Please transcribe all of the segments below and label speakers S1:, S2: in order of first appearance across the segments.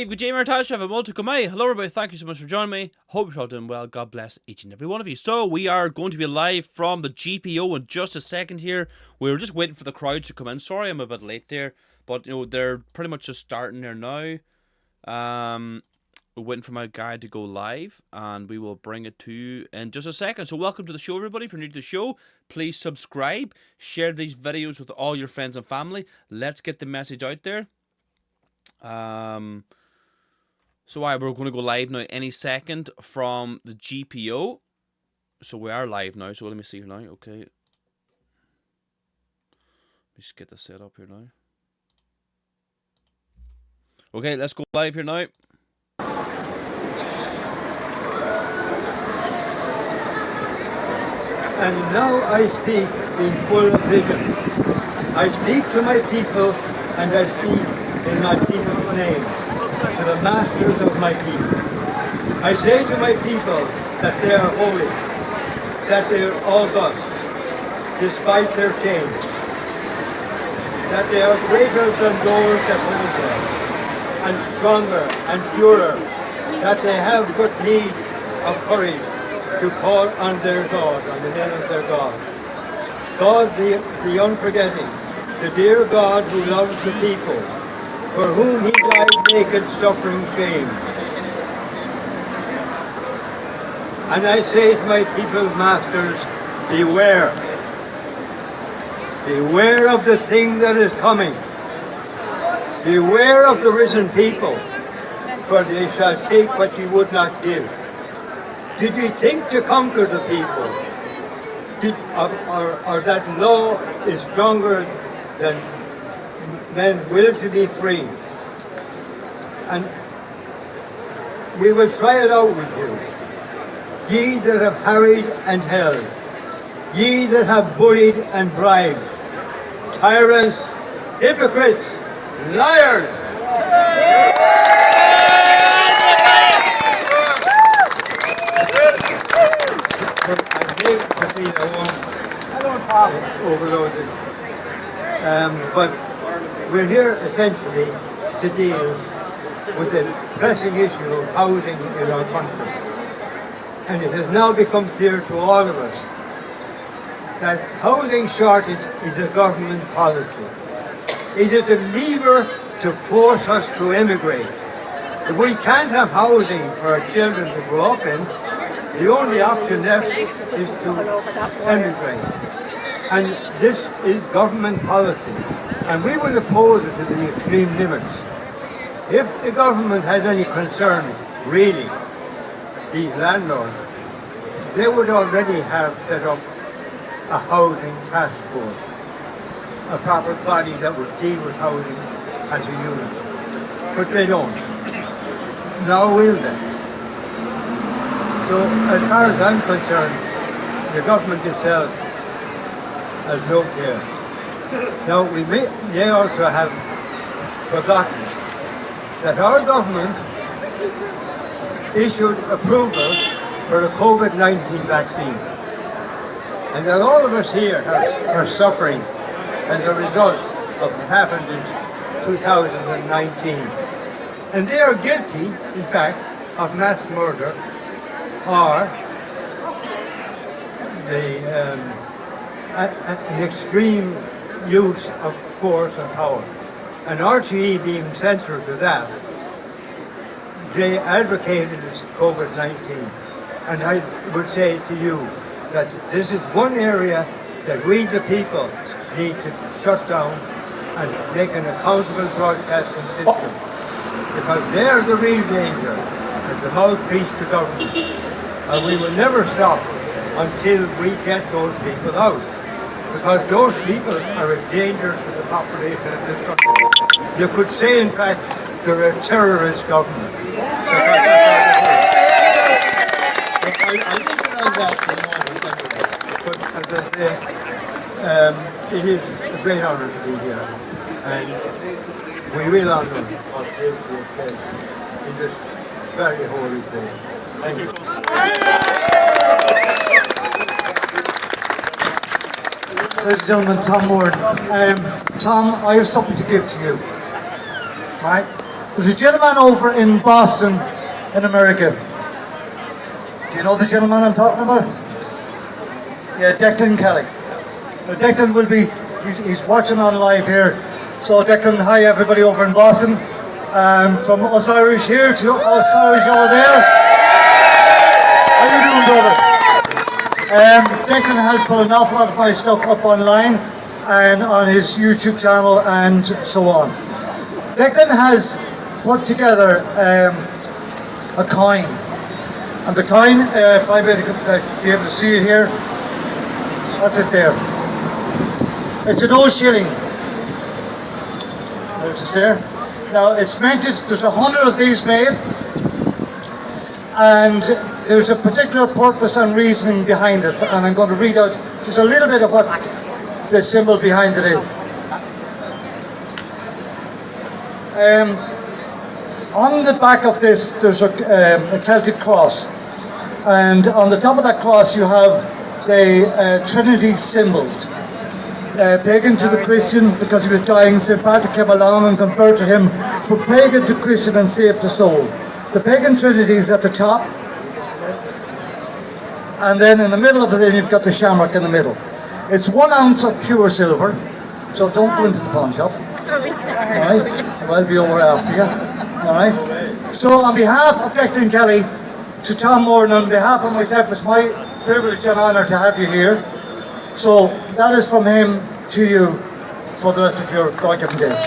S1: Steve, good day, Martasha, hello everybody, thank you so much for joining me. Hope you're all doing well. God bless each and every one of you. So we are going to be live from the GPO in just a second here. We were just waiting for the crowd to come in. Sorry I'm a bit late there, but they're pretty much just starting there now. We're waiting for my guy to go live, and we will bring it to you in just a second. So welcome to the show, everybody. If you're new to the show, please subscribe, share these videos with all your friends and family. Let's get the message out there. So we're going to go live now any second from the GPO. So we are live now. So let me see here now. Okay. Let me just get this set up here now. Okay, let's go live here now.
S2: And now I speak in full vision. I speak to my people, and I speak in my people's name, to the masters of my people. I say to my people that they are holy, that they are august, despite their change, that they are greater than those that hold them, and stronger and purer, that they have good need of courage to call on their God, on the name of their God. God the unforgetting, the dear God who loves the people, for whom he died naked, suffering shame. And I say to my people's masters, beware. Beware of the thing that is coming. Beware of the risen people, for they shall take what ye would not give. Did you think to conquer the people? Or that law is stronger than men's will to be free? And we will try it out with you. Ye that have harried and held, ye that have bullied and bribed, tyrants, hypocrites, liars. I don't overload this. But we're here essentially to deal with the pressing issue of housing in our country. And it has now become clear to all of us that housing shortage is a government policy. It is a lever to force us to immigrate. If we can't have housing for our children to grow up in, the only option left is to emigrate. And this is government policy. And we will oppose it to the extreme limits. If the government has any concern, really, these landlords, they would already have set up a housing task force, a proper body that would deal with housing as a unit. But they don't. Now will they? So, as far as I'm concerned, the government itself has no care. Now, we may also have forgotten that our government issued approval for the COVID-19 vaccine, and that all of us here are suffering as a result of what happened in 2019. And they are guilty, in fact, of mass murder or an extreme use of force and power. And RTE being central to that, they advocated this COVID-19. And I would say to you that this is one area that we, the people, need to shut down and make an accountable broadcasting system. Because they're the real danger as the mouthpiece to government. And we will never stop until we get those people out. Because those people are a danger to the population of this country. You could say, in fact, they're a terrorist government. I'll leave it on that for a moment anyway. But as I say, it is a great honour to be here. And we will honour what they said in this very holy place. Thank you.
S3: Ladies and gentlemen, Tom Moore. Tom, I have something to give to you. Right? There's a gentleman over in Boston, in America. Do you know the gentleman I'm talking about? Yeah, Declan Kelly. Now, Declan will be, he's watching on live here. So Declan, hi everybody over in Boston. From us Irish here to us Irish over there. How you doing, brother? Declan has put an awful lot of my stuff up online and on his YouTube channel and so on. Declan has put together a coin. And the coin, if I be able to see it here, that's it there. It's an old shilling. There's it there. Now it's minted, there's 100 of these made, and there's a particular purpose and reasoning behind this, and I'm going to read out just a little bit of what the symbol behind it is. On the back of this, there's a Celtic cross, and on the top of that cross you have the Trinity symbols. Pagan to the Christian, because he was dying, St. Patrick came along and converted him from pagan to Christian and saved the soul. The pagan Trinity is at the top, and then in the middle of it you've got the shamrock in the middle. It's 1 ounce of pure silver, so don't go into the pawn shop. Alright, I'll be over after you. Alright. So on behalf of Declan Kelly, to Tom Moore, and on behalf of myself, it's my privilege and honour to have you here. So that is from him to you for the rest of your God-given days.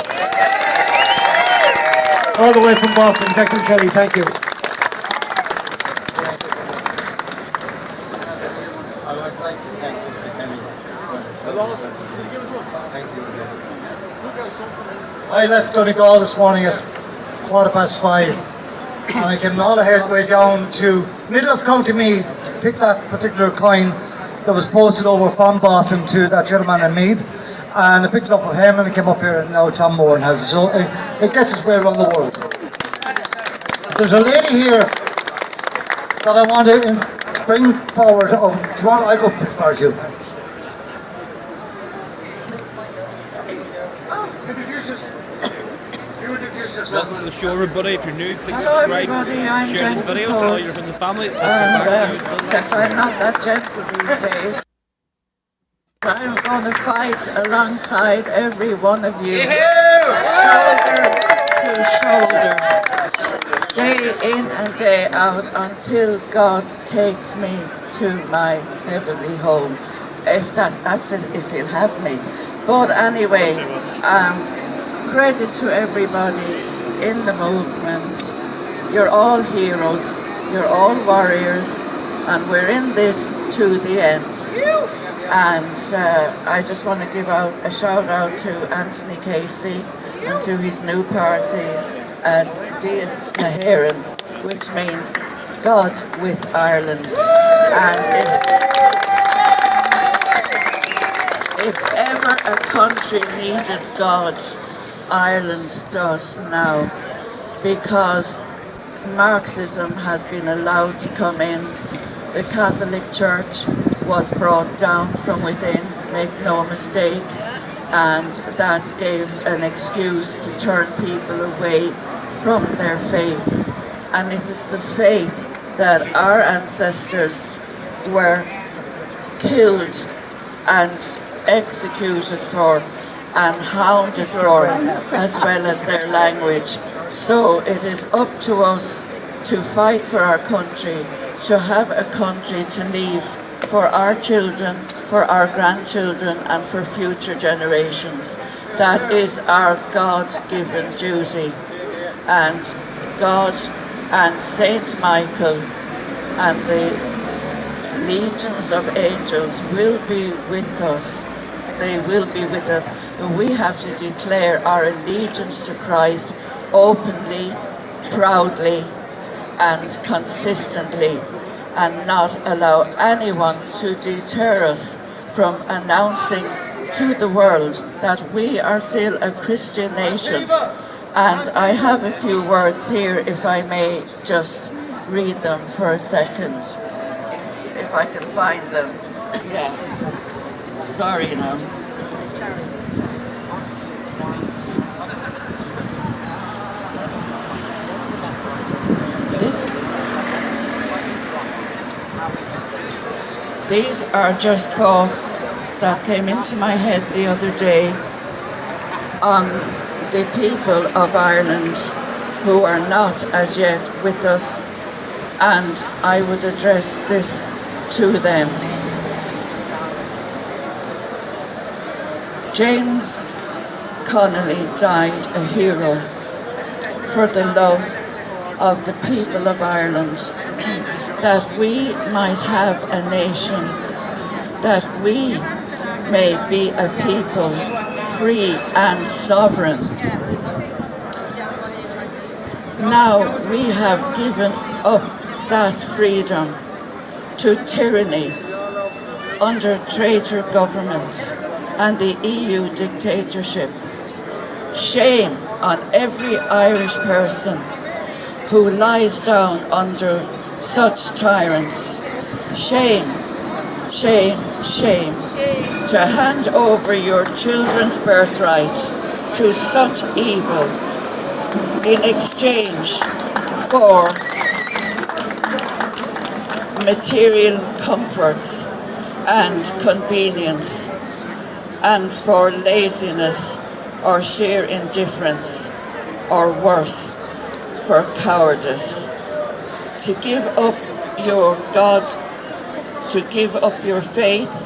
S3: All the way from Boston, Declan Kelly, thank you. I left Donegal this morning at 5:15, and I came all the way down to middle of County Meath to pick that particular coin that was posted over from Boston to that gentleman in Meath, and I picked it up with him and it came up here, and now Tom Moore has it, so it gets its way around the world. There's a lady here that I want to bring forward. Do you want, I'll go as far as you.
S1: Welcome to the show, everybody. If you're new, please
S4: Hello
S1: subscribe,
S4: everybody, I'm
S1: share
S4: Jen
S1: this video,
S4: from
S1: tell all
S4: Coast.
S1: your friends and family.
S4: And except I'm not that gentle these days. I'm going to fight alongside every one of you, shoulder to shoulder, day in and day out, until God takes me to my heavenly home. If that's it, if He'll have me. But anyway, credit to everybody in the movement. You're all heroes, you're all warriors, and we're in this to the end. And I just want to give out a shout out to Anthony Casey and to his new party, Dave Naheran, which means God with Ireland. And if ever a country needed God, Ireland does now, because Marxism has been allowed to come in. The Catholic Church was brought down from within, make no mistake, and that gave an excuse to turn people away from their faith. And it is the faith that our ancestors were killed and executed for and hounded for, as well as their language. So it is up to us to fight for our country, to have a country to leave for our children, for our grandchildren, and for future generations. That is our God-given duty. And God and Saint Michael and the legions of angels will be with us. They will be with us. But we have to declare our allegiance to Christ openly, proudly, and consistently, and not allow anyone to deter us from announcing to the world that we are still a Christian nation. And I have a few words here, if I may just read them for a second, if I can find them. Yeah. Sorry now. These are just thoughts that came into my head the other day on the people of Ireland who are not as yet with us, and I would address this to them. James Connolly died a hero for the love of the people of Ireland, that we might have a nation, that we may be a people free and sovereign. Now we have given up that freedom to tyranny under traitor government and the EU dictatorship. Shame on every Irish person who lies down under such tyrants. Shame, shame, shame to hand over your children's birthright to such evil in exchange for material comforts and convenience, and for laziness or sheer indifference, or worse, for cowardice. To give up your God, to give up your faith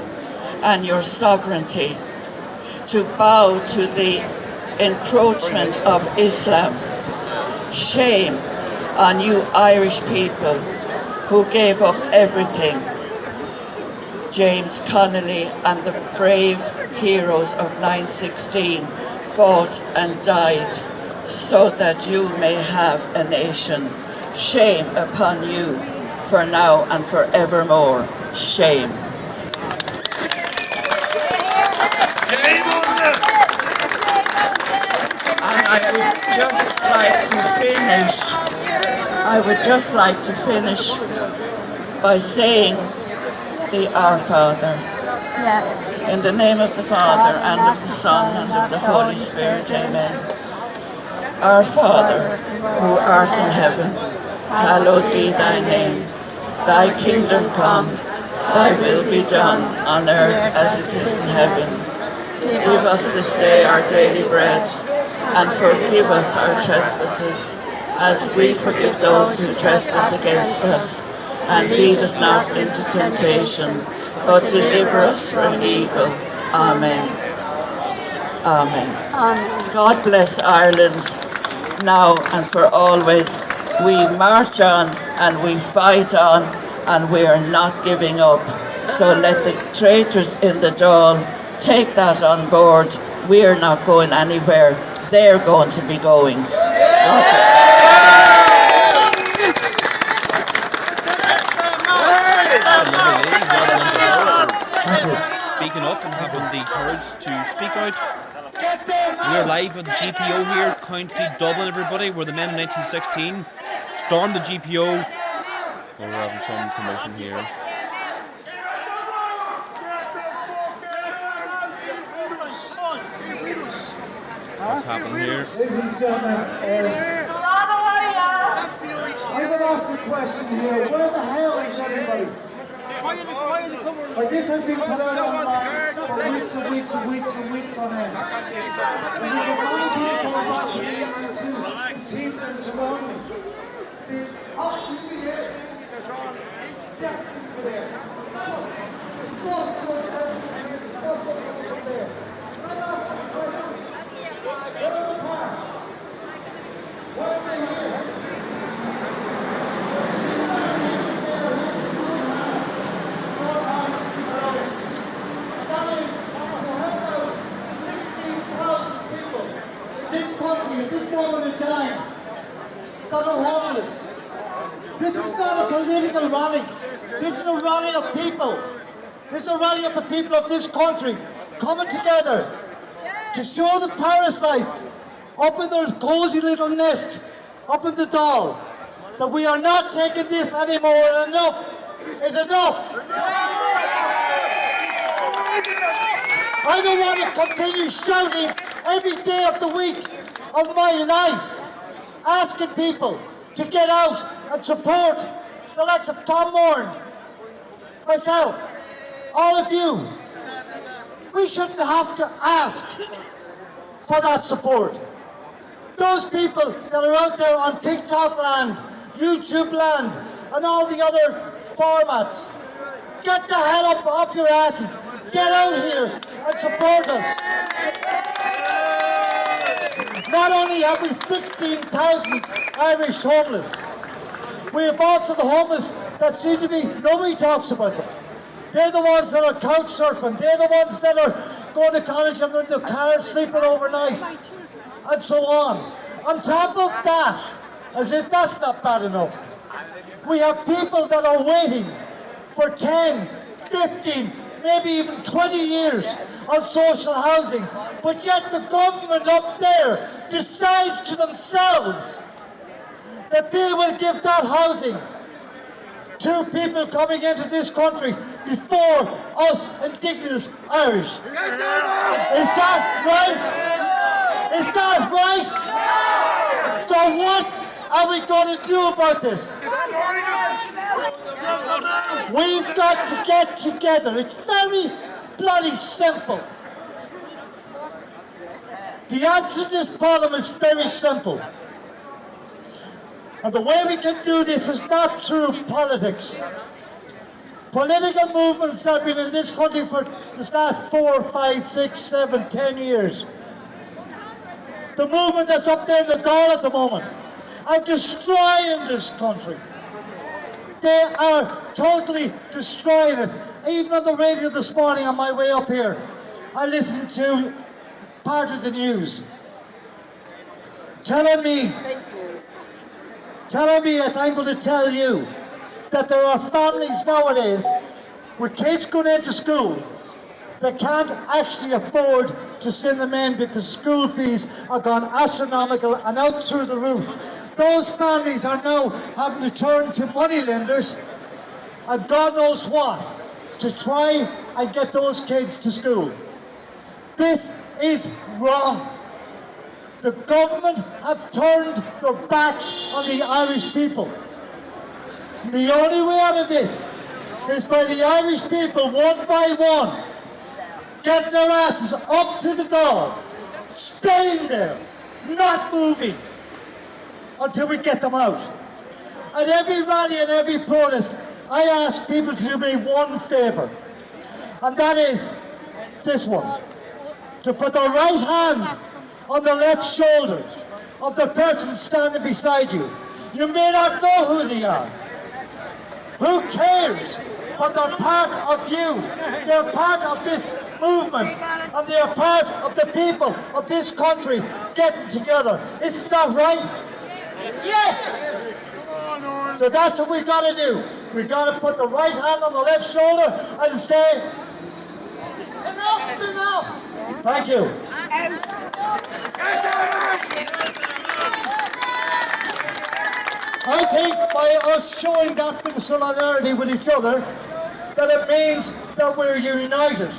S4: and your sovereignty, to bow to the encroachment of Islam. Shame on you Irish people who gave up everything. James Connolly and the brave heroes of 9/16 fought and died so that you may have a nation. Shame upon you for now and forevermore. Shame. And I would just like to finish by saying the Our Father.
S5: Yes.
S4: In the name of the Father, and of the Son, and of the Holy Spirit, amen. Our Father, who art in heaven, hallowed be thy name. Thy kingdom come, thy will be done, on earth as it is in heaven. Give us this day our daily bread, and forgive us our trespasses, as we forgive those who trespass against us. And lead us not into temptation, but deliver us from evil. Amen. Amen. God bless Ireland, now and for always. We march on and we fight on, and we are not giving up. So let the traitors in the Dáil take that on board. We are not going anywhere. They're going to be going. Okay.
S1: Speaking up and having the courage to speak out. We're live with the GPO here, County Dublin, everybody. We're the men of 1916. Stormed the GPO. Oh, we're having some commotion here. What's happening here?
S3: Ladies and gentlemen, I'm going to ask a question here. Where the hell is everybody? Like, this has been put out online for weeks and weeks and weeks and weeks on end. And there's a lot of people watching here too. People in surroundings. The opportunity here is definitely there. This country, at this moment in time, that are homeless. This is not a political rally. This is a rally of people. This is a rally of the people of this country coming together to show the parasites up in their cozy little nest, up in the Dáil, that we are not taking this anymore. Enough is enough. I don't want to continue shouting every day of the week of my life, asking people to get out and support the likes of Tom Moran, myself, all of you, we shouldn't have to ask for that support. Those people that are out there on TikTok land, YouTube land, and all the other formats, get the hell up off your asses. Get out here and support us. Not only have we 16,000 Irish homeless, we have also the homeless that seem to be, nobody talks about them. They're the ones that are couch surfing. They're the ones that are going to college and they're in their cars sleeping overnight, and so on. On top of that, as if that's not bad enough, we have people that are waiting for 10, 15, maybe even 20 years on social housing, but yet the government up there decides to themselves that they will give that housing to people coming into this country before us indigenous Irish. Is that right? Is that right? So what are we going to do about this? We've got to get together. It's very bloody simple. The answer to this problem is very simple. And the way we can do this is not through politics. Political movements that have been in this country for the last 4, 5, 6, 7, 10 years. The movement that's up there in the Dáil at the moment are destroying this country. They are totally destroying it. Even on the radio this morning on my way up here, I listened to part of the news telling me as I'm going to tell you, that there are families nowadays with kids going into school that can't actually afford to send them in because school fees are gone astronomical and out through the roof. Those families are now having to turn to moneylenders and God knows what to try and get those kids to school. This is wrong. The government have turned their backs on the Irish people. The only way out of this is by the Irish people, one by one, getting their asses up to the door, staying there, not moving, until we get them out. At every rally and every protest, I ask people to do me one favour, and that is this one: to put their right hand on the left shoulder of the person standing beside you. You may not know who they are. Who cares? But they're part of you. They're part of this movement. And they're part of the people of this country getting together. Isn't that right? Yes! So that's what we've got to do. We've got to put the right hand on the left shoulder and say, enough's enough. Thank you. I think by us showing that bit of solidarity with each other, that it means that we're united.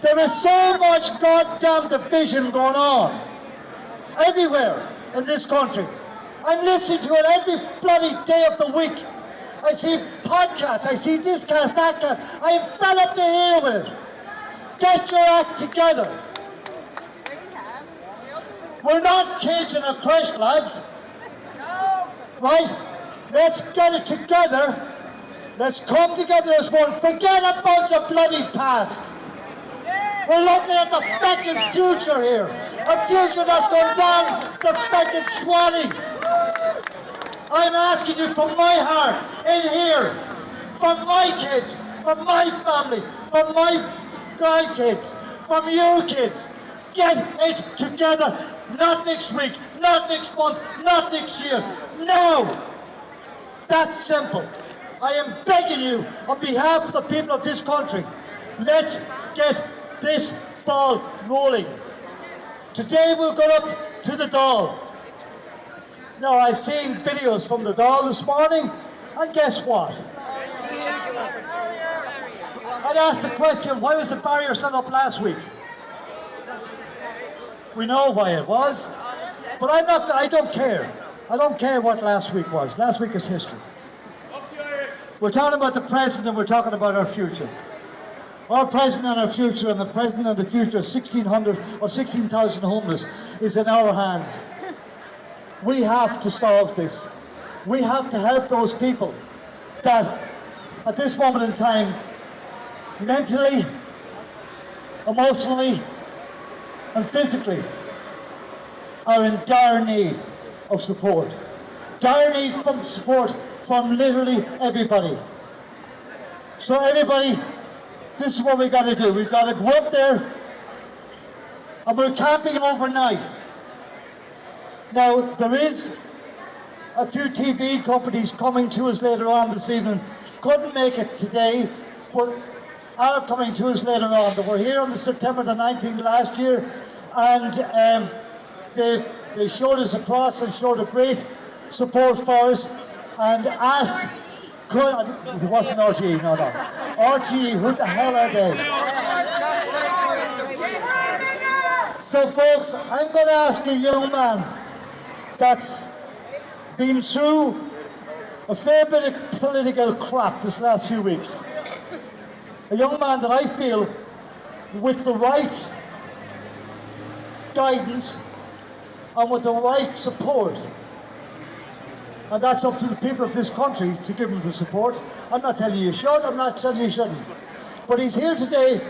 S3: There is so much goddamn division going on everywhere in this country. I'm listening to it every bloody day of the week. I see podcasts, I see this cast, that cast. I am fed up to hear with it. Get your act together. We're not kids in a creche, lads. Right? Let's get it together. Let's come together as one. Forget about your bloody past. We're looking at the fucking future here. A future that's going down the fucking swatting. I'm asking you from my heart, in here, from my kids, from my family, from my grandkids, from your kids. Get it together. Not next week, not next month, not next year. No! That's simple. I am begging you on behalf of the people of this country, let's get this ball rolling. Today we'll go up to the Dáil. Now I've seen videos from the Dáil this morning, and guess what? I'd asked the question, why was the barrier set up last week? We know why it was, but I don't care. I don't care what last week was. Last week is history. We're talking about the present and we're talking about our future. Our present and our future, and the present and the future of 1,600 or 16,000 homeless is in our hands. We have to solve this. We have to help those people that at this moment in time, mentally, emotionally, and physically, are in dire need of support. Dire need of support from literally everybody. So everybody, this is what we've got to do. We've got to go up there, and we're camping overnight. Now, there is a few TV companies coming to us later on this evening. Couldn't make it today, but are coming to us later on. They were here on the September the 19th last year, and they showed us across and showed a great support for us, and asked, it wasn't RTE, no. RTE, who the hell are they? So folks, I'm going to ask a young man that's been through a fair bit of political crap this last few weeks. A young man that I feel, with the right guidance and with the right support, and that's up to the people of this country to give him the support. I'm not telling you should, I'm not telling you shouldn't. But he's here today,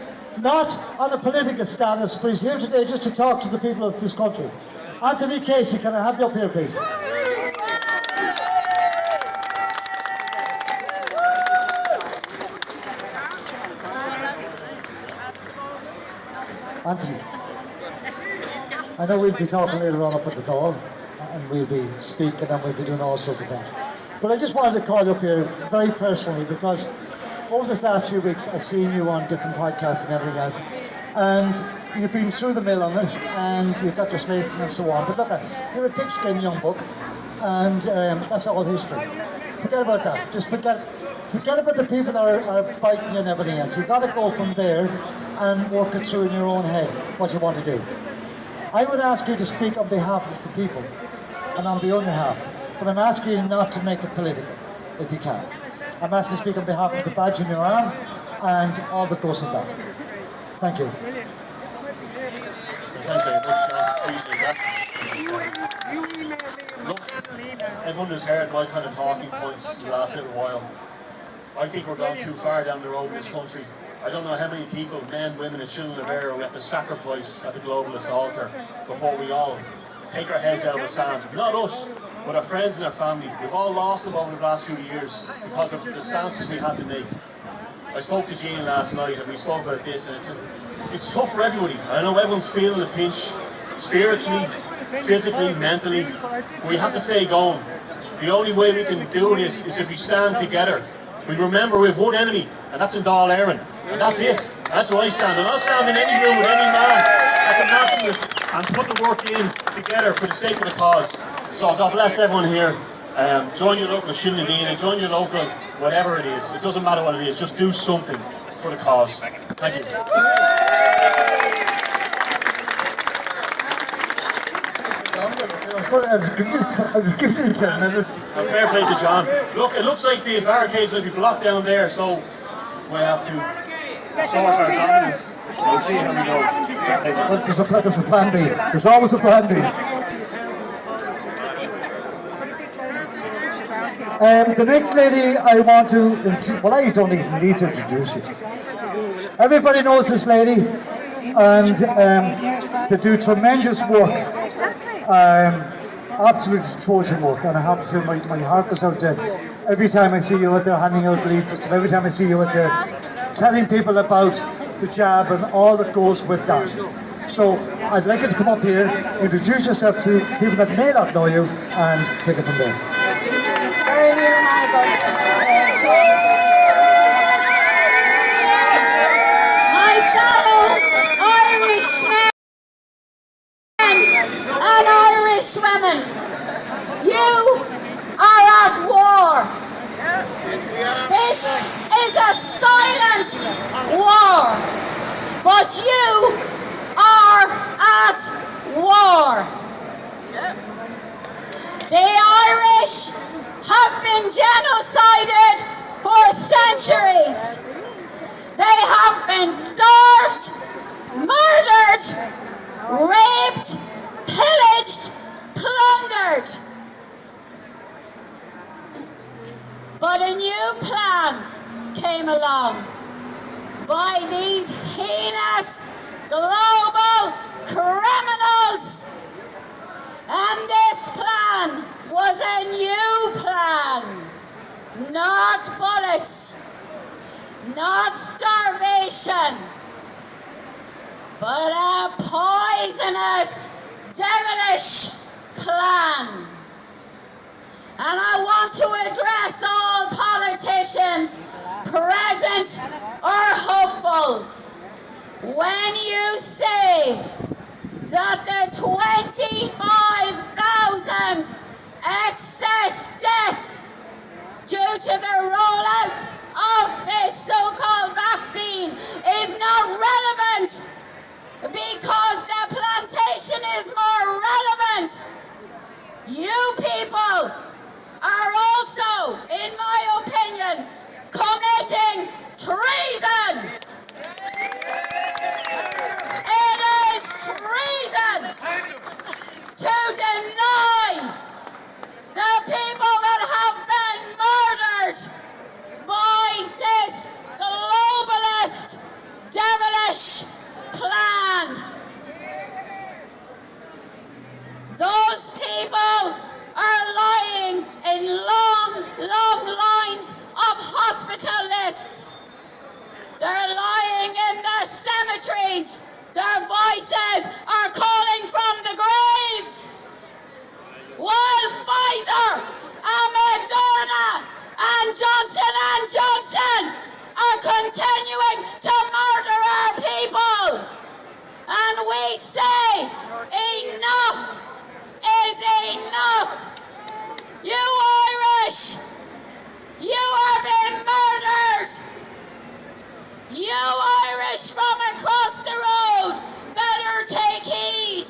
S3: not on a political status, but he's here today just to talk to the people of this country. Anthony Casey, can I have you up here, please? Anthony, I know we'll be talking later on up at the Dáil, and we'll be speaking and we'll be doing all sorts of things. But I just wanted to call you up here very personally, because over this last few weeks I've seen you on different podcasts and everything else, and you've been through the mill on it, and you've got your slate and so on. But look, you're a thick-skinned young buck, and that's all history. Forget about that. Just forget about the people that are biting you and everything else. You've got to go from there and work it through in your own head what you want to do. I would ask you to speak on behalf of the people and on your own behalf, but I'm asking you not to make it political, if you can. I'm asking you to speak on behalf of the badge in your arm and all that goes with that. Thank you.
S5: Thanks very much, Sean. Appreciate that. Look, everyone has heard my kind of talking points the last little while. I think we're gone too far down the road in this country. I don't know how many people, men, women and children of Eire, we have to sacrifice at the globalist altar before we all take our heads out of the sand. Not us, but our friends and our family. We've all lost them over the last few years because of the stances we had to make. I spoke to Jean last night and we spoke about this, and it's tough for everybody. I know everyone's feeling the pinch, spiritually, physically, mentally, but we have to stay going. The only way we can do this is if we stand together. We remember we have one enemy, and that's in Dáil Éireann. And that's it. That's where I stand. And I'll stand in any room with any man that's a nationalist and put the work in together for the sake of the cause. So God bless everyone here. Join your local Shinadina, join your local whatever it is. It doesn't matter what it is. Just do something for the cause. Thank you.
S3: I was giving you 10 minutes.
S5: Fair play to John. Look, it looks like the barricades will be blocked down there, so we have to sort our dominance. We'll see how we go. Fair play to John.
S3: Well, there's a plan B. There's always a plan B. The next lady I want to, well, I don't even need to introduce you. Everybody knows this lady, and they do tremendous work. Absolute Trojan work, and I have to say my heart goes out to every time I see you out there handing out leaflets, and every time I see you out there telling people about the jab and all that goes with that. So I'd like you to come up here, introduce yourself to people that may not know you, and take it from there.
S6: My fellow Irishmen and Irish women, you are at war. This is a silent war, but you are at war. The Irish have been genocided for centuries. The They have been starved, murdered, raped, pillaged, plundered. But a new plan came along by these heinous global criminals. And this plan was a new plan. Not bullets, not starvation, but a poisonous, devilish plan. And I want to address all politicians, present or hopefuls. When you say that the 25,000 excess deaths due to the rollout of this so-called vaccine is not relevant because the plantation is more relevant, you people are also, in my opinion, committing treason. It is treason to deny the people that have been murdered by this globalist, devilish plan. Those people are lying in long, long lines of hospital lists. They're lying in the cemeteries. Their voices are calling from the graves. While Pfizer and Moderna and Johnson & Johnson are continuing to murder our people. And we say, enough is enough. You Irish, you are being murdered. You Irish from across the road, better take heed.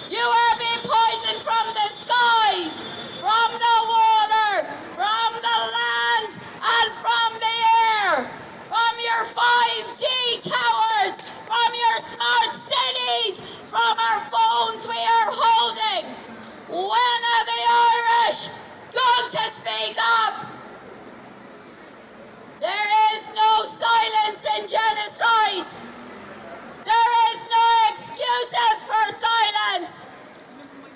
S6: You are being poisoned from the skies, from the water, from the land, and from the air. From your 5G towers, from your smart cities, from our phones we are holding. When are the Irish going to speak up? There is no silence in genocide. There is no excuses for silence.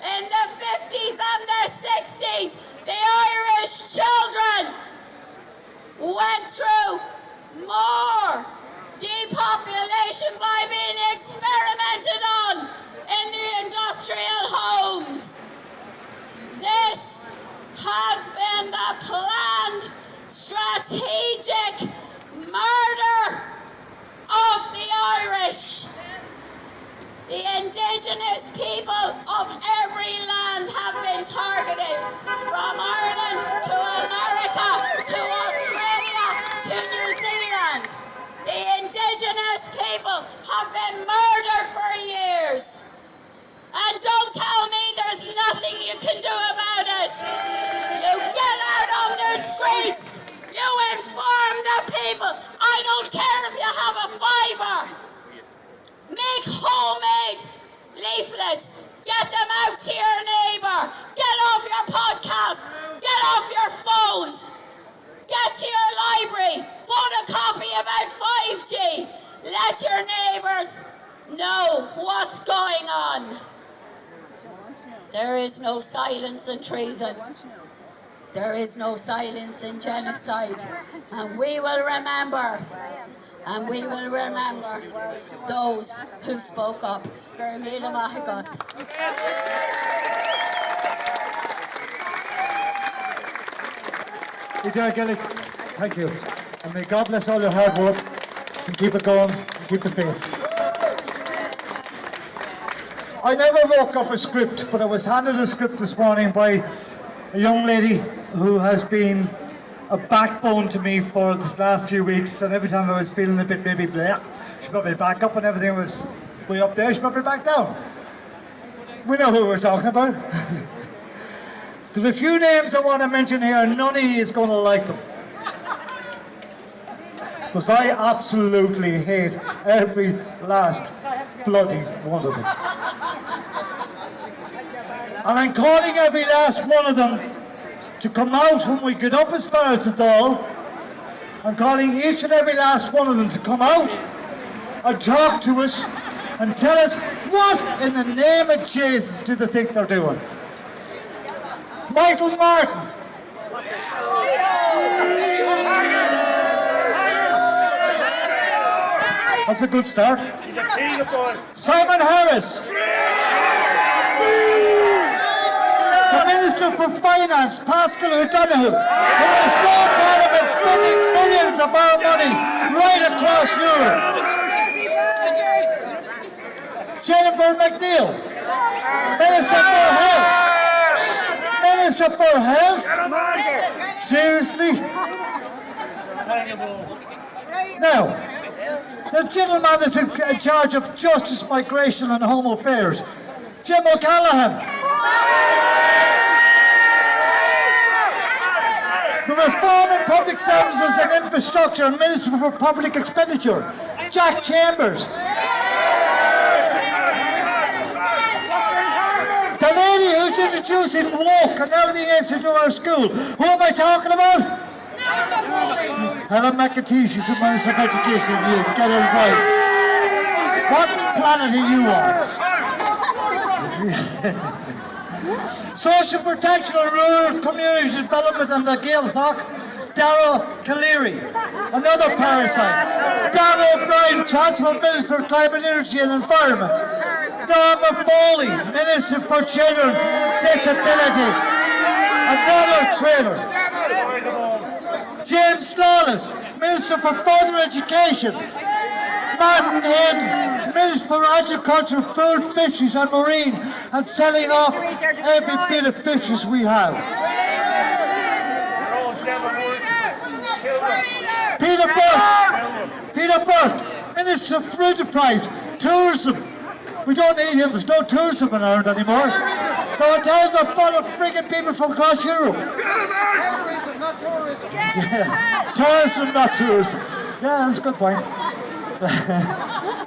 S6: In the 50s and the 60s, the Irish children went through more depopulation by being experimented on in the industrial homes. This has been the planned strategic murder of the Irish. The indigenous people of every land have been targeted, from Ireland to America to Australia to New Zealand. The indigenous people have been murdered for years. And don't tell me there's nothing you can do about it. You get out on the streets. You inform the people. I don't care if you have a fiver. Make homemade leaflets. Get them out to your neighbour. Get off your podcasts. Get off your phones. Get to your library. Photocopy about 5G. Let your neighbours know what's going on. There is no silence in treason. There is no silence in genocide. And we will remember. And we will remember those who spoke up. Garmila Mahagan.
S3: Thank you. And may God bless all your hard work and keep it going and keep the faith. I never wrote up a script, but I was handed a script this morning by a young lady who has been a backbone to me for this last few weeks, and every time I was feeling a bit maybe bleh, she brought me back up and everything was way up there, she brought me back down. We know who we're talking about. There's a few names I want to mention here, and none of you is going to like them. because I absolutely hate every last bloody one of them. And I'm calling every last one of them to come out when we get up as far as the Dáil. I'm calling each and every last one of them to come out and talk to us and tell us what in the name of Jesus do they think they're doing. Michael Martin. That's a good start. Simon Harris. The Minister for Finance, Pascal O'Donoghue, who is no Parliament spending millions of our money right across Europe. Jennifer McNeil, Minister for Health. Minister for Health? Seriously? Now, the gentleman is in charge of Justice, Migration and Home Affairs, Jim O'Callaghan. The Reform in Public Services and Infrastructure and Minister for Public Expenditure, Jack Chambers. The lady who's introducing woke and everything else into our school. Who am I talking about? Helen McAtee, she's the Minister of Education and Youth. Get her right. What planet are you on? Social Protection and Rural Community Development and the Gaeltacht, Darragh Calleary, another parasite. Darragh O'Brien, Transport Minister for Climate, Energy and Environment. Norma Foley, Minister for Children, Disability, another traitor. James Lawless, Minister for Further Education. Martin Hayden, Minister for Agriculture, Food, Fisheries and Marine, and selling off every bit of fisheries we have. Peter Burke, Minister for Enterprise, Tourism. We don't need him, there's no tourism in Ireland anymore. The hotels are full of frigging people from across Europe. Tourism, not tourism. Yeah. Tourism, not tourism. Yeah, that's a good point.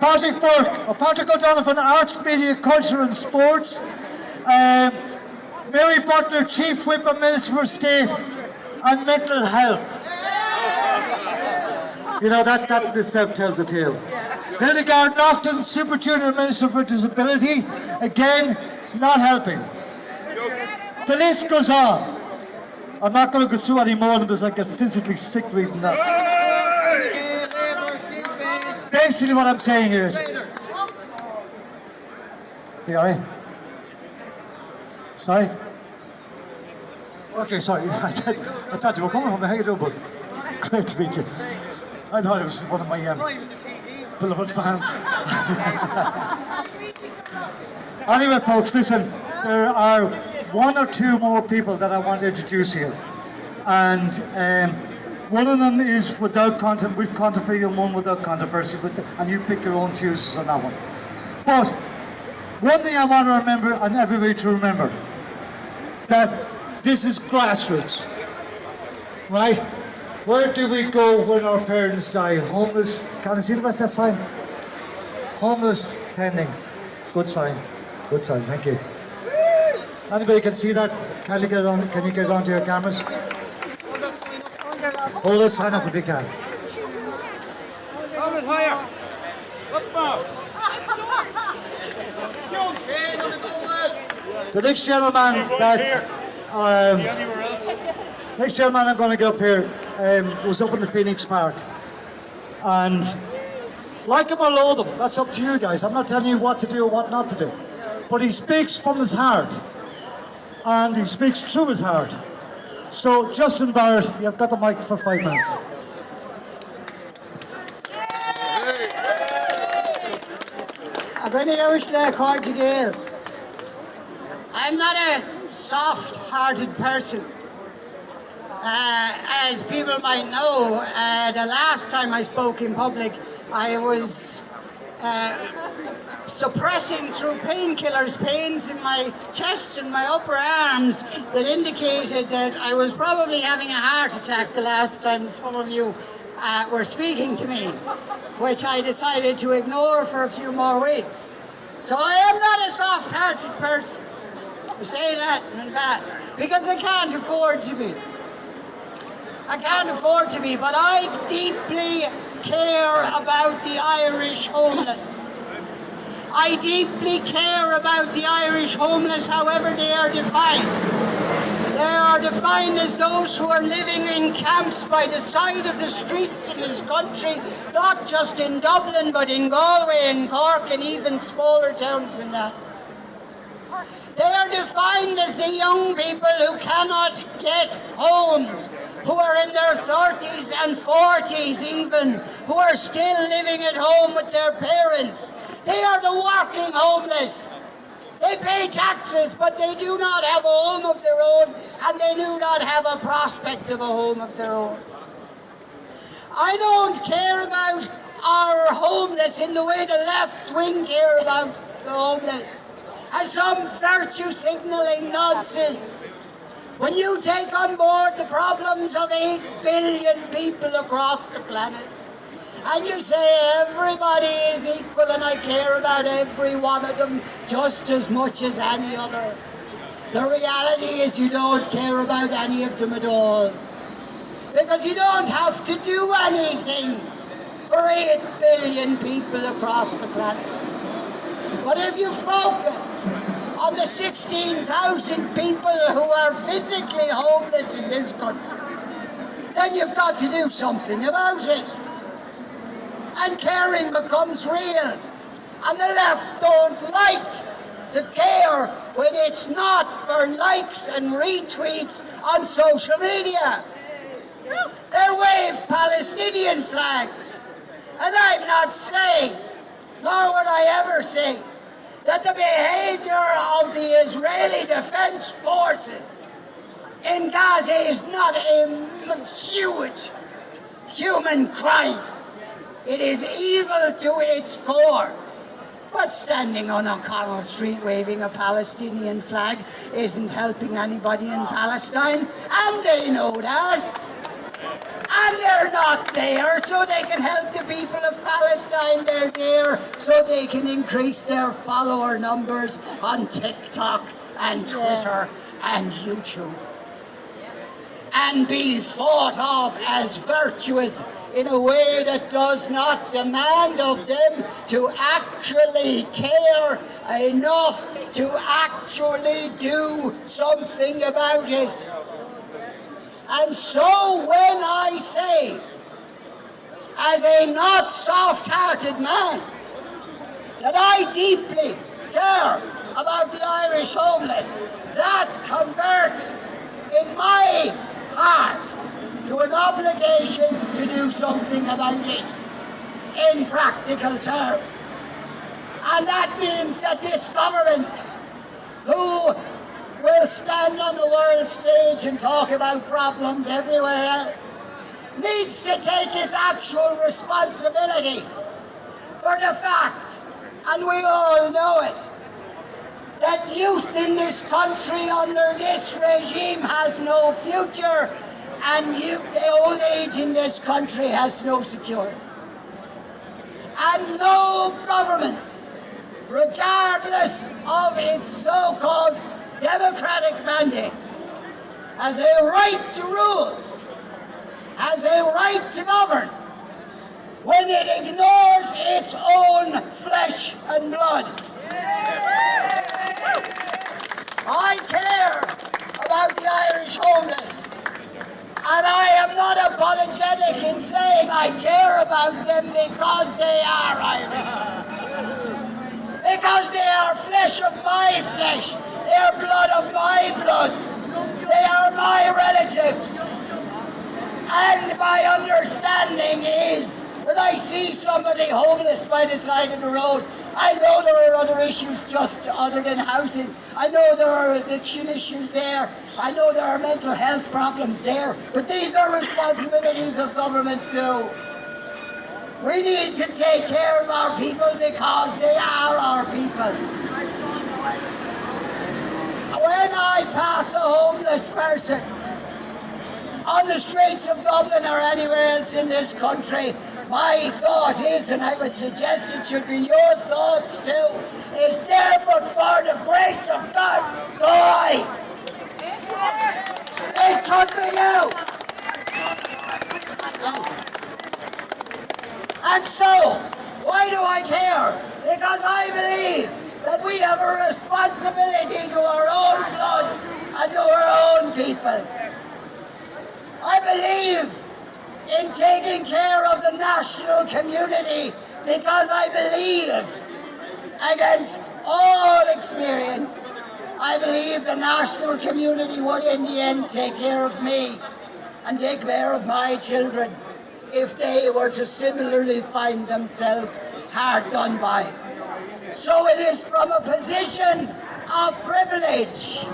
S3: Patrick O'Donoghue, Arts, Media, Culture and Sports. Mary Butler, Chief Whip and Minister for State and Mental Health. You know, that in itself tells a tale. Hildegard Naughton, Super Junior Minister for Disability. Again, not helping. The list goes on. I'm not going to go through any more of them because I get physically sick reading that. Basically what I'm saying here is... You alright? Sorry? Okay, sorry. I thought you were coming from me. How you doing, bud? Great to meet you. I thought it was one of my beloved fans. Anyway, folks, listen. There are one or two more people that I want to introduce here. And one of them is with controversy and one without controversy. And you pick your own choices on that one. But one thing I want to remember, and everybody to remember, that this is grassroots, right? Where do we go when our parents die? Homeless. Can I see the rest of that sign? Homeless pending. Good sign. Good sign. Thank you. Anybody can see that? Can you get it on? Can you get it onto your cameras? Hold that sign up if you can.
S7: Hold it higher. What's more?
S3: The next gentleman next gentleman I'm going to get up here was up in the Phoenix Park. And like him or loathe him, that's up to you guys. I'm not telling you what to do or what not to do. But he speaks from his heart. And he speaks through his heart. So, Justin Barrett, you've got the mic for 5 minutes.
S8: I'm not a soft-hearted person. As people might know, the last time I spoke in public, I was suppressing through painkillers pains in my chest and my upper arms that indicated that I was probably having a heart attack the last time some of you were speaking to me, which I decided to ignore for a few more weeks. So I am not a soft-hearted person. I say that in advance, because I can't afford to be. I can't afford to be, but I deeply care about the Irish homeless. I deeply care about the Irish homeless, however they are defined. They are defined as those who are living in camps by the side of the streets in this country, not just in Dublin, but in Galway and Cork and even smaller towns than that. They are defined as the young people who cannot get homes, who are in their 30s and 40s even, who are still living at home with their parents. They are the working homeless. They pay taxes, but they do not have a home of their own, and they do not have a prospect of a home of their own. I don't care about our homeless in the way the left wing care about the homeless, as some virtue signalling nonsense. When you take on board the problems of 8 billion people across the planet, and you say everybody is equal and I care about every one of them just as much as any other, the reality is you don't care about any of them at all. Because you don't have to do anything for 8 billion people across the planet. But if you focus on the 16,000 people who are physically homeless in this country, then you've got to do something about it. And caring becomes real. And the left don't like to care when it's not for likes and retweets on social media. They wave Palestinian flags. And I'm not saying, nor would I ever say, that the behavior of the Israeli Defense Forces in Gaza is not a huge human crime. It is evil to its core. But standing on O'Connell Street waving a Palestinian flag isn't helping anybody in Palestine, and they know that. And they're not there so they can help the people of Palestine. They're there so they can increase their follower numbers on TikTok and Twitter and YouTube. And be thought of as virtuous in a way that does not demand of them to actually care enough to actually do something about it. And so when I say, as a not soft-hearted man, that I deeply care about the Irish homeless, that converts in my heart to an obligation to do something about it in practical terms. And that means that this government, who will stand on the world stage and talk about problems everywhere else, needs to take its actual responsibility for the fact, and we all know it, that youth in this country under this regime has no future, and the old age in this country has no security. And no government, regardless of its so-called democratic mandate, has a right to rule, has a right to govern, when it ignores its own flesh and blood. I care about the Irish homeless, and I am not apologetic in saying I care about them because they are Irish. Because they are flesh of my flesh, they are blood of my blood, they are my relatives. And my understanding is, when I see somebody homeless by the side of the road, I know there are other issues just other than housing. I know there are addiction issues there. I know there are mental health problems there. But these are responsibilities of government too. We need to take care of our people because they are our people. When I pass a homeless person, on the streets of Dublin or anywhere else in this country, my thought is, and I would suggest it should be your thoughts too, is there but for the grace of God, boy, it could be you. And so, why do I care? Because I believe that we have a responsibility to our own blood and to our own people. I believe in taking care of the national community because I believe, against all experience, I believe the national community would in the end take care of me and take care of my children if they were to similarly find themselves hard done by. So it is from a position of privilege,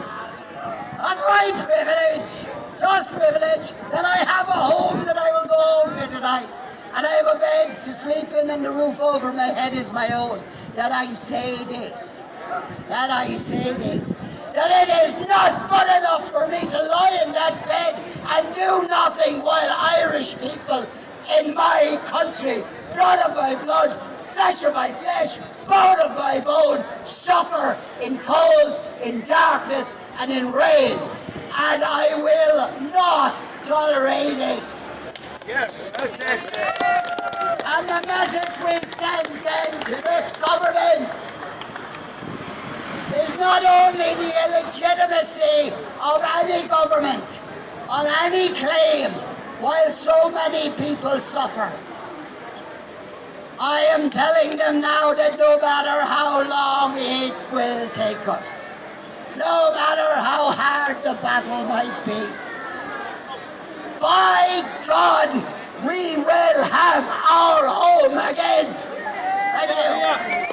S8: that's my privilege, just privilege, that I have a home that I will go home to tonight, and I have a bed to sleep in and the roof over my head is my own, that I say this, that it is not good enough for me to lie in that bed and do nothing while Irish people in my country, blood of my blood, flesh of my flesh, bone of my bone, suffer in cold, in darkness, and in rain. And I will not tolerate it.
S2: Yes, that's it.
S8: And the message we send then to this government is not only the illegitimacy of any government, on any claim, while so many people suffer. I am telling them now that no matter how long it will take us, no matter how hard the battle might be, by God, we will have our home again. Thank you.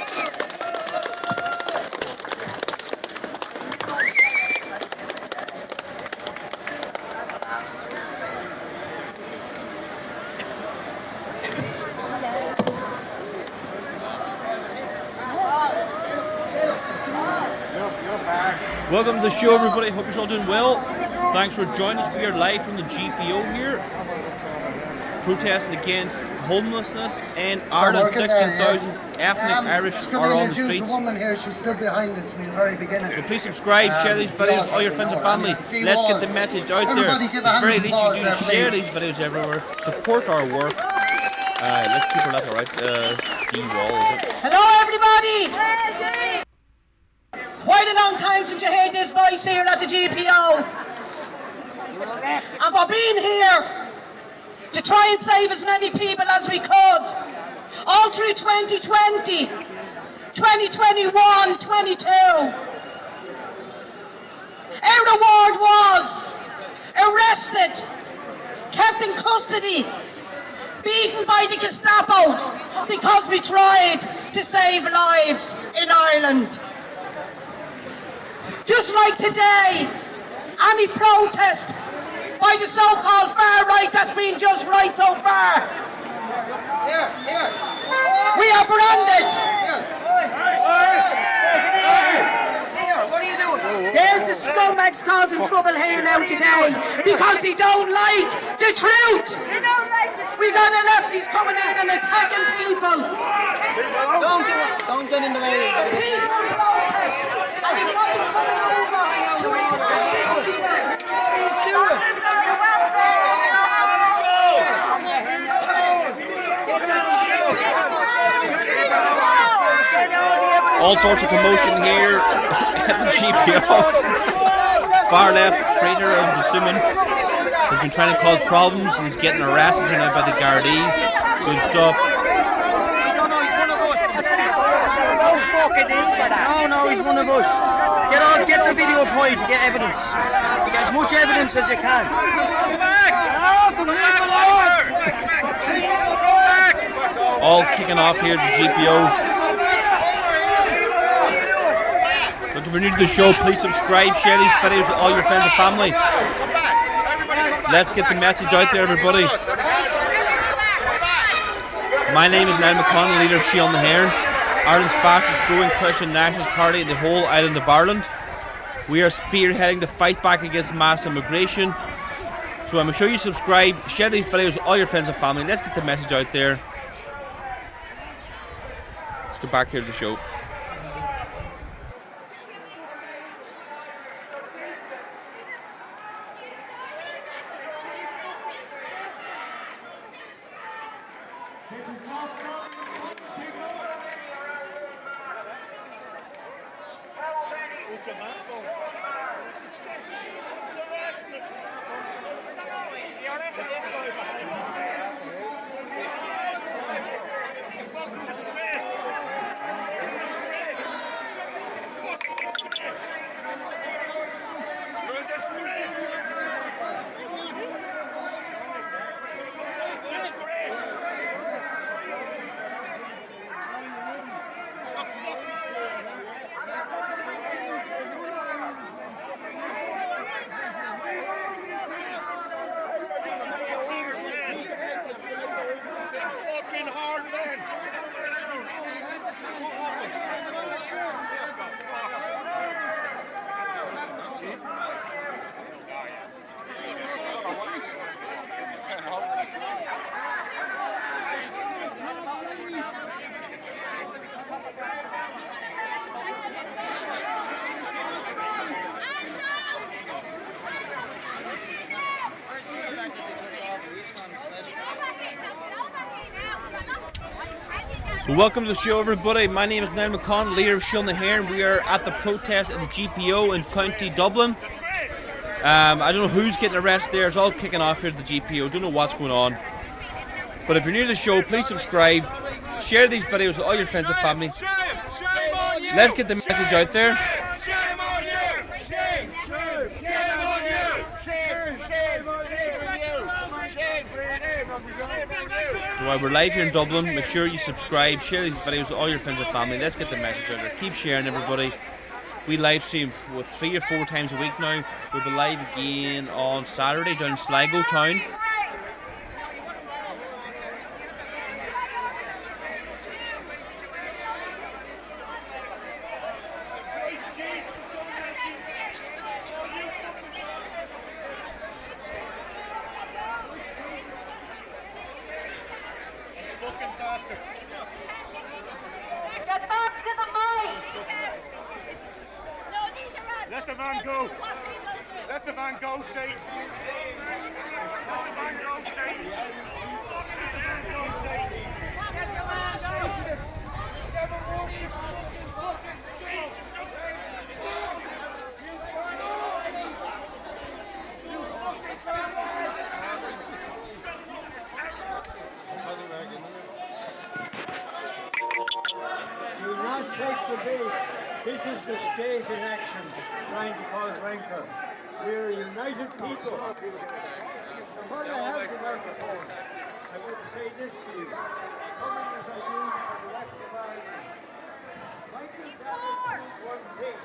S1: Welcome to the show, everybody. Hope you're all doing well. Thanks for joining us. We are live from the GPO here, protesting against homelessness and Ireland. 16,000 ethnic Irish are on the streets.
S3: A woman here, she's stood behind us from the very beginning.
S1: So please subscribe, share these videos with all your friends and family. Let's get the message out there. It's very least you do to share these videos everywhere. Support our work. Let's keep her left, alright. D-wall, is it?
S9: Hello, everybody! Quite a long time since you heard this voice here at the GPO. And for being here to try and save as many people as we could, all through 2020, 2021, 22. Our reward was arrested, kept in custody, beaten by the Gestapo because we tried to save lives in Ireland. Just like today, any protest by the so-called far right that's been just right so far. We are branded.
S7: What are you doing?
S9: There's the scumbags causing trouble here now today because they don't like the truth. We got the lefties coming in and attacking people.
S7: Don't get in the way.
S9: A peaceful protest. And you're not coming over to interrupt.
S7: Please do it.
S1: All sorts of commotion here at the GPO. Far left traitor, I'm assuming, has been trying to cause problems. He's getting arrested now by the Gardaí. Good stuff.
S7: No, he's one of us. Don't fucking in for that. No, he's one of us. Get your video point to get evidence. Get as much evidence as you can. Come back! Come back!
S1: All kicking off here at the GPO. Look, if you're new to the show, please subscribe, share these videos with all your friends and family. Let's get the message out there, everybody. My name is Niall McConnell, leader of Shield on the Hairn, Ireland's fastest growing Christian nationalist party in the whole island of Ireland. We are spearheading the fight back against mass immigration, So make sure you subscribe, share these videos with all your friends and family. Let's get the message out there. Let's get back here to the show. So welcome to the show, everybody. My name is Niall McConnell, leader of Shielding the Hair. We are at the protest at the GPO in County Dublin. I don't know who's getting arrested there. It's all kicking off here at the GPO. Don't know what's going on. But if you're new to the show, please subscribe. Share these videos with all your friends and family. Let's get the message out there.
S10: Shame on you! Shame! Shame on you! Shame on you!
S1: So while we're live here in Dublin, make sure you subscribe, share these videos with all your friends and family. Let's get the message out there. Keep sharing, everybody. We live stream 3 or 4 times a week now. We'll be live again on Saturday down in Sligo town.
S6: Get back to the mic!
S10: Let the van go! Let the van go, Satan! Let the van go, Satan!
S2: Do not take the bait. This is the state in action, trying to cause rancor. We are a united people. Before I have the microphone, I want to say this to you. Coming as I do from the left of Ireland. Michael Gallagher means one thing.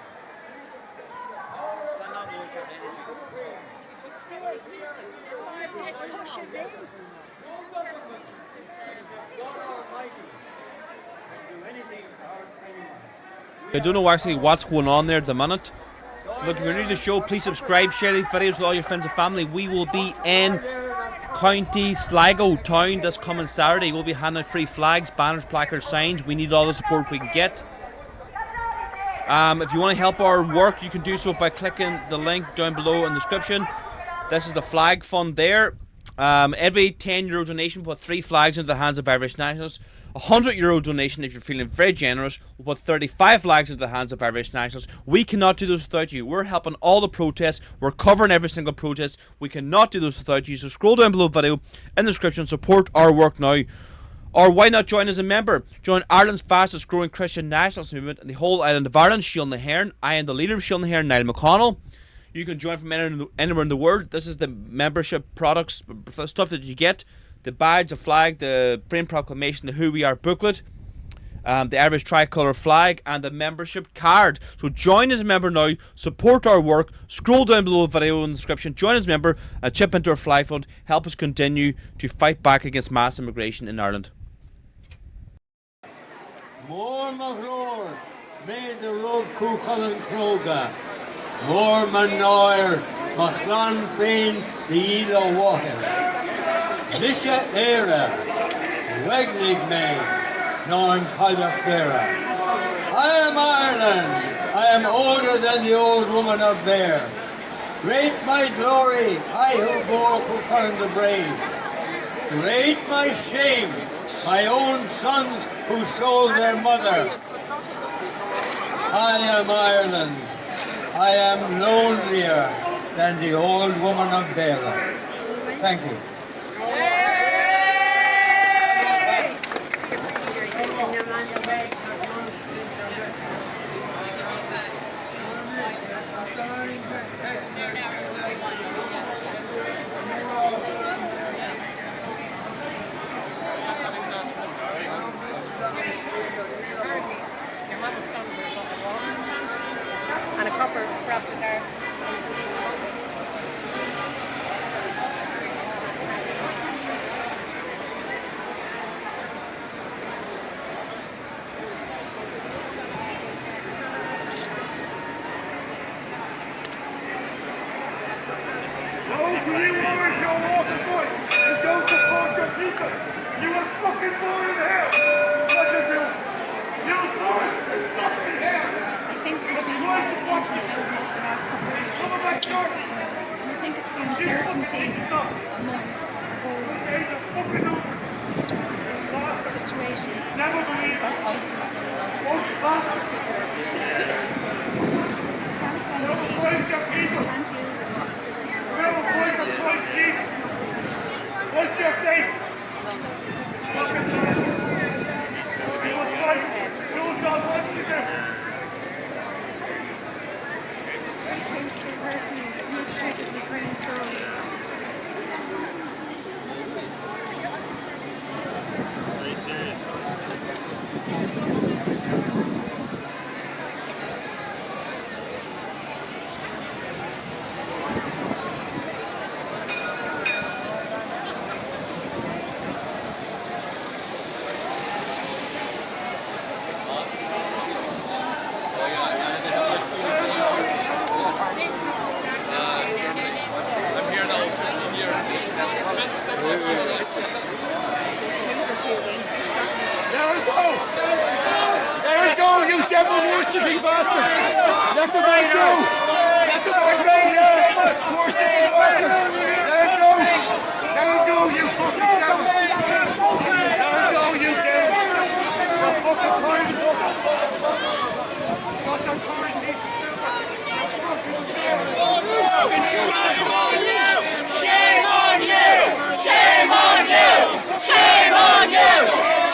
S2: No government. God Almighty can do anything to harm anyone.
S1: I don't know actually what's going on there at the minute. Look, if you're new to the show, please subscribe, share these videos with all your friends and family. We will be in County Sligo town this coming Saturday. We'll be handing out free flags, banners, placards, signs. We need all the support we can get. If you want to help our work, you can do so by clicking the link down below in the description. This is the flag fund there. Every €10 donation will put 3 flags into the hands of Irish nationals. €100 donation, if you're feeling very generous, will put 35 flags into the hands of Irish nationals. We cannot do this without you. We're helping all the protests. We're covering every single protest. We cannot do this without you. So scroll down below the video in the description. Support our work now. Or why not join as a member? Join Ireland's fastest growing Christian nationalist movement in the whole island of Ireland, Shielding the Hair. I am the leader of Shielding the Hair, Niall McConnell. You can join from anywhere in the world. This is the membership products, stuff that you get. The badge, the flag, the frame proclamation, the Who We Are booklet, the Irish tricolour flag, and the membership card. So join as a member now, support our work, scroll down below the video in the description, join as a member, and chip into our flag fund. Help us continue to fight back against mass immigration in Ireland.
S2: More Lord, made the road Kuchel and Kroga. More Manoir, Machlan Fain, the Elo Water. Lisha Era, Weglig May, Non Collectera. I am Ireland. I am older than the old woman of Bear. Great my glory, I who bore Cuchurn the brave. Great my shame, my own sons who sold their mother. I am Ireland. I am lonelier than the old woman of Bela. Thank you.
S11: And a copper perhaps in there.
S10: You are fucking born in hell! What is this? You're born in fucking hell!
S11: I think there's been
S10: Twice as much. Some of my children.
S11: I think it's doing certainty among the whole system situation.
S10: Never believe it. Won't bastard. Never fight your people. Never fight for Christ Jesus. What's your fate? Fucking bastard. You must fight. You will not want you this.
S11: I think the person looks like it's a green soul.
S5: Very serious.
S10: There we go, you devil worshipping bastards! Let the man go! Let the man go, you worshipping bastards! Let it go! Let it go, you fucking devil! Let it go, you devil! Your fucking time is up! Got your time, piece of
S6: Shame on you! Shame on you! Shame on you! Shame on you!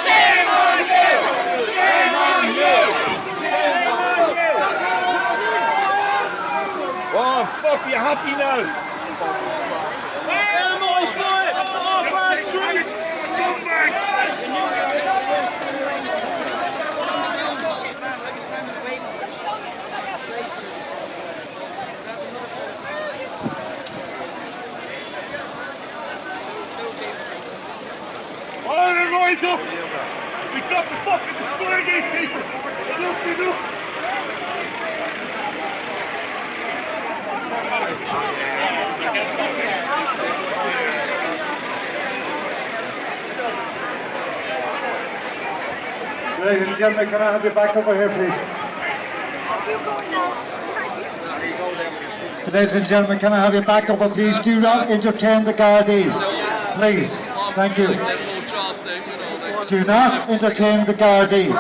S6: Shame on you! Shame on you! Shame on you!
S10: Oh, fuck, you happy now? Where am I for it? Off our streets! Scumbag! All the rise up! We got to fucking destroy these people! Look.
S3: Ladies and gentlemen, can I have you back over here, please? Ladies and gentlemen, can I have you back over, please? Do not entertain the Gardaí. Please. Thank you. Do not entertain the Gardaí.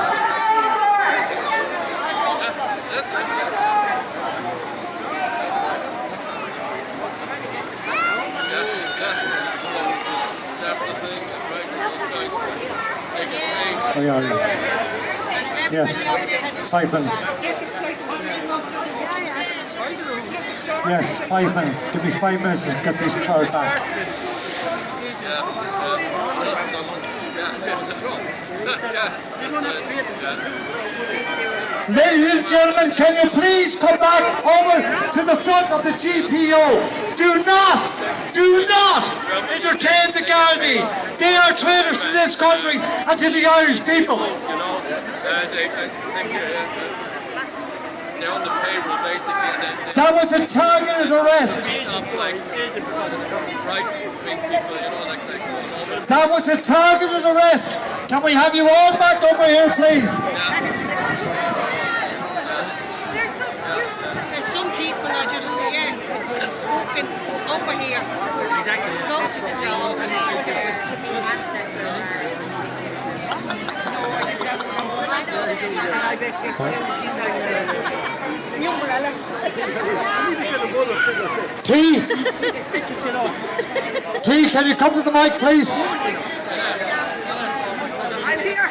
S3: Oh, yeah. Yes, 5 minutes. Yes, 5 minutes. Give me 5 minutes to get these cars back. Ladies and gentlemen, can you please come back over to the front of the GPO? Do not entertain the Gardaí. They are traitors to this country and to the Irish people.
S12: they're on the payroll basically, and then
S3: That was a targeted arrest.
S12: tough, like, right between people, you know, like
S3: That was a targeted arrest. Can we have you all back over here, please?
S11: They're so stupid.
S9: And some people are just, fucking over here. Exactly. Go to the door and
S3: T, can you come to the mic, please?
S9: I'm here.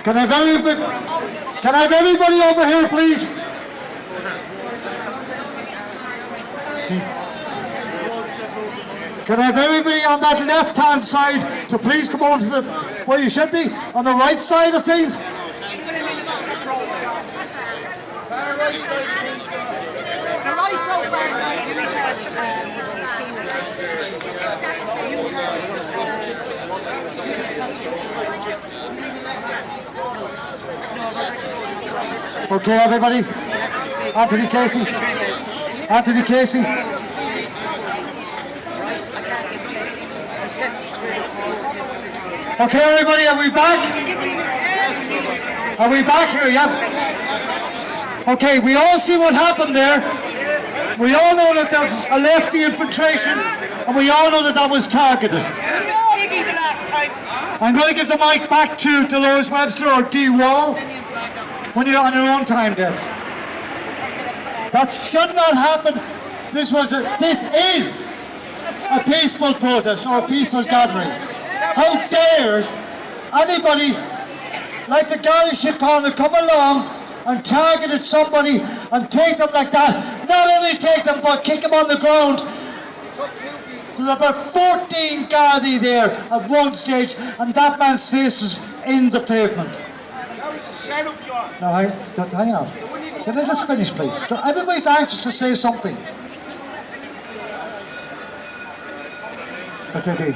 S3: Can I have everybody over here, please? Can I have everybody on that left-hand side to please come over to where you should be, on the right side of things? Okay, everybody. Anthony Casey. Anthony Casey. Okay, everybody, are we back? Are we back here? Yeah. Okay, we all see what happened there. We all know that there was a lefty infiltration, and we all know that that was targeted. I'm going to give the mic back to Dolores Webster or Dee Wall when you're on your own time, Deb. That should not happen. This is a peaceful protest or a peaceful gathering. How dare anybody like the Garlish Corner come along and target somebody and take them like that? Not only take them, but kick them on the ground. There's about 14 Gardaí there at one stage, and that man's face was in the pavement.
S10: That was a setup, John.
S3: No, hang on. Can I just finish, please? Everybody's anxious to say something. Okay, Dee.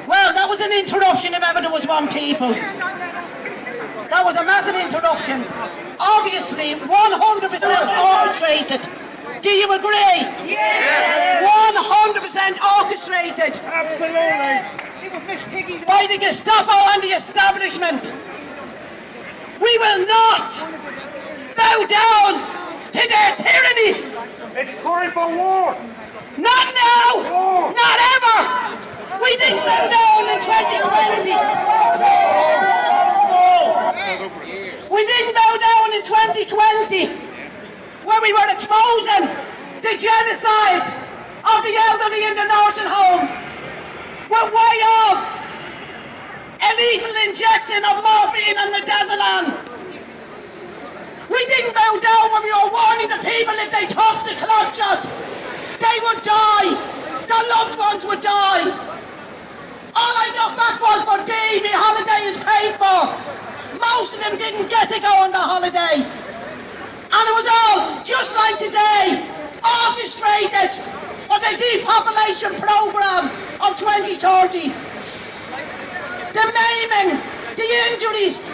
S9: Well, that was an interruption if ever there was one, people. That was a massive interruption. Obviously, 100% orchestrated. Do you agree? Yes! 100% orchestrated.
S10: Absolutely.
S9: By the Gestapo and the establishment. We will not bow down to their tyranny.
S10: It's time for war.
S9: Not now.
S10: War.
S9: Not ever. We didn't bow down in 2020. We didn't bow down in 2020 where we were exposing the genocide of the elderly in the nursing homes. We're way off a lethal injection of morphine and midazolam. We didn't bow down when we were warning the people if they took the clot shot, they would die. Their loved ones would die. All I got back was, but Dee, my holiday is paid for. Most of them didn't get to go on the holiday. And it was all, just like today, orchestrated for the depopulation programme of 2030. The maiming, the injuries,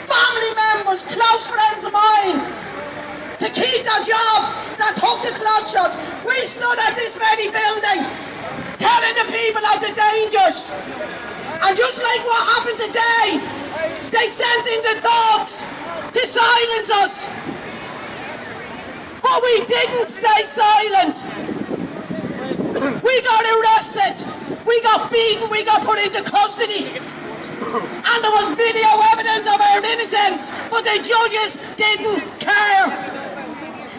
S9: family members, close friends of mine, to keep their jobs that took the clot shots. We stood at this very building telling the people of the dangers. And just like what happened today, they sent in the thugs to silence us. But we didn't stay silent. We got arrested. We got beaten. We got put into custody. And there was video evidence of our innocence. But the judges didn't care.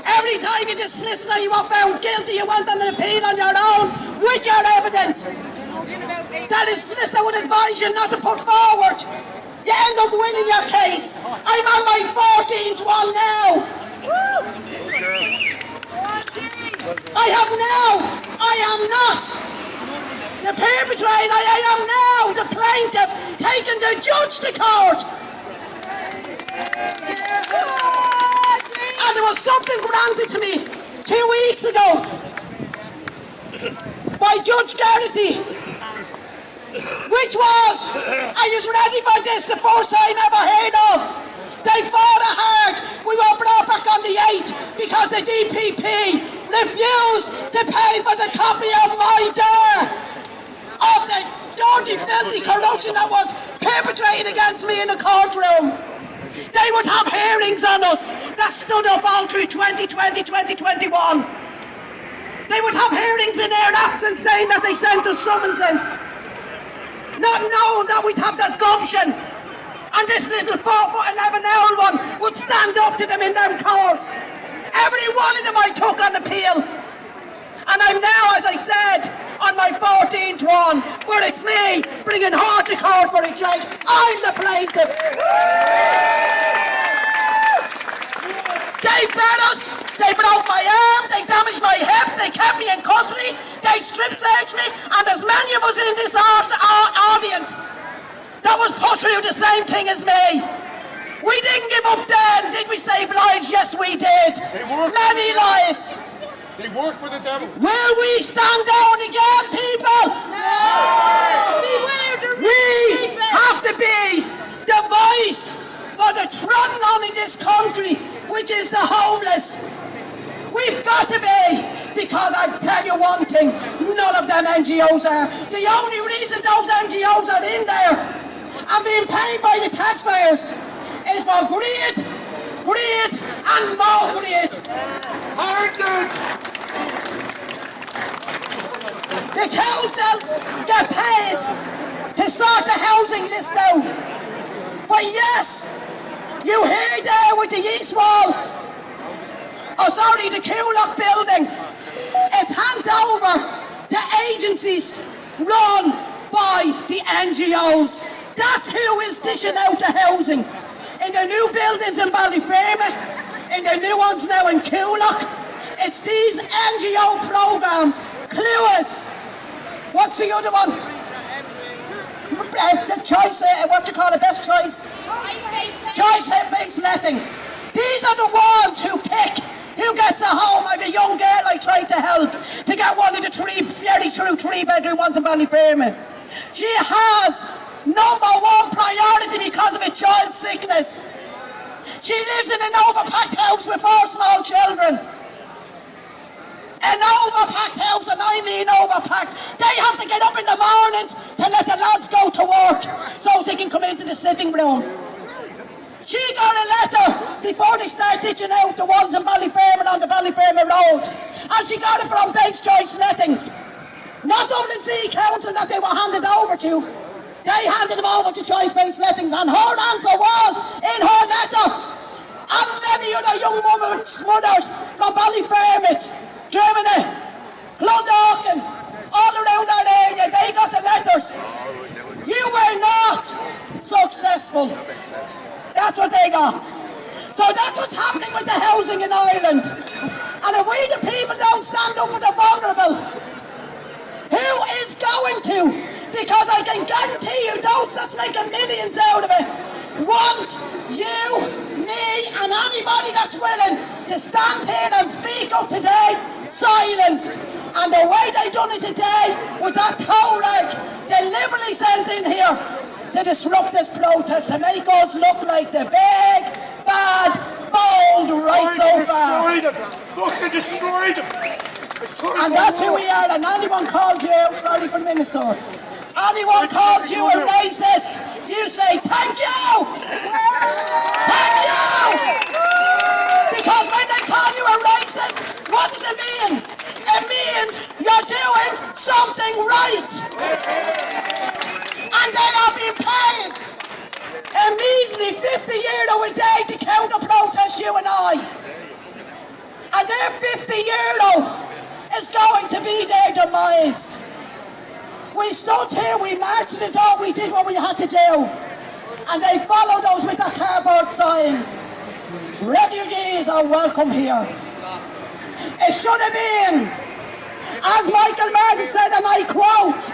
S9: Every time you just solicitor you were found guilty, you went on an appeal on your own with your evidence. That is solicitor would advise you not to put forward. You end up winning your case. I'm on my 14th one now. I am not the perpetrator. I am now the plaintiff taking the judge to court. And there was something granted to me 2 weeks ago by Judge Garrity, which was, are you ready for this, the first time ever heard of? They fought hard. We were brought back on the 8th because the DPP refused to pay for the copy of my death of the dirty, filthy corruption that was perpetrated against me in the courtroom. They would have hearings on us that stood up all through 2020, 2021. They would have hearings in their absence saying that they sent us summonses, not knowing that we'd have the gumption, and this little 4'11" one would stand up to them in them courts. Every one of them I took on appeal, and I'm now, as I said, on my 14th one, where it's me bringing her to court for a change. I'm the plaintiff. They beat us, they broke my arm, they damaged my hip, they kept me in custody, they strip-searched me, and there's many of us in this audience that was put through the same thing as me. We didn't give up then, did we save lives? Yes, we did. Many lives.
S10: They work for the devil.
S9: Will we stand down again, people?
S6: No!
S9: We have to be the voice for the trodden on in this country, which is the homeless. We've got to be, because I tell you one thing, none of them NGOs are. The only reason those NGOs are in there and being paid by the taxpayers is for greed, and more greed. The councils get paid to sort the housing list out. But yes, you hear there with the east wall, the Coolock building, it's handed over to agencies run by the NGOs. That's who is dishing out the housing. In the new buildings in Ballyfermot, in the new ones now in Coolock, it's these NGO programs. Clueless. What's the other one? The choice, what do you call it, best choice? Choice-based letting. These are the ones who pick who gets a home. I have a young girl I tried to help to get one of the three-bedroom ones in Ballyfermot. She has number one priority because of a child's sickness. She lives in an overpacked house with 4 small children. An overpacked house, and I mean overpacked. They have to get up in the mornings to let the lads go to work so they can come into the sitting room. She got a letter before they start ditching out the ones in Ballyfermot on the Ballyfermot Road. And she got it from Base Choice Lettings. Not Dublin City Council that they were handed over to. They handed them over to Choice Based Lettings, and her answer was in her letter. And many other young mothers from Ballyfermot, Germany, Clondalkin, all around that area, they got the letters. You were not successful. That's what they got. So that's what's happening with the housing in Ireland. And if we the people don't stand up for the vulnerable, who is going to? Because I can guarantee you those that's making millions out of it want you, me, and anybody that's willing to stand here and speak up today silenced. And the way they done it today with that tow rag deliberately sent in here to disrupt this protest, to make us look like the big, bad, bold right so far.
S10: Fucking destroy them.
S9: And that's who we are. And anyone called you, sorry for Minnesota, anyone called you a racist, you say thank you. Thank you. Because when they call you a racist, what does it mean? It means you're doing something right. And they are being paid a measly €50 a day to counter-protest you and I. And their €50 is going to be their demise. We stood here, we marched it all, we did what we had to do. And they followed us with their cardboard signs. Refugees are welcome here. It should have been, as Michael Martin said, and I quote,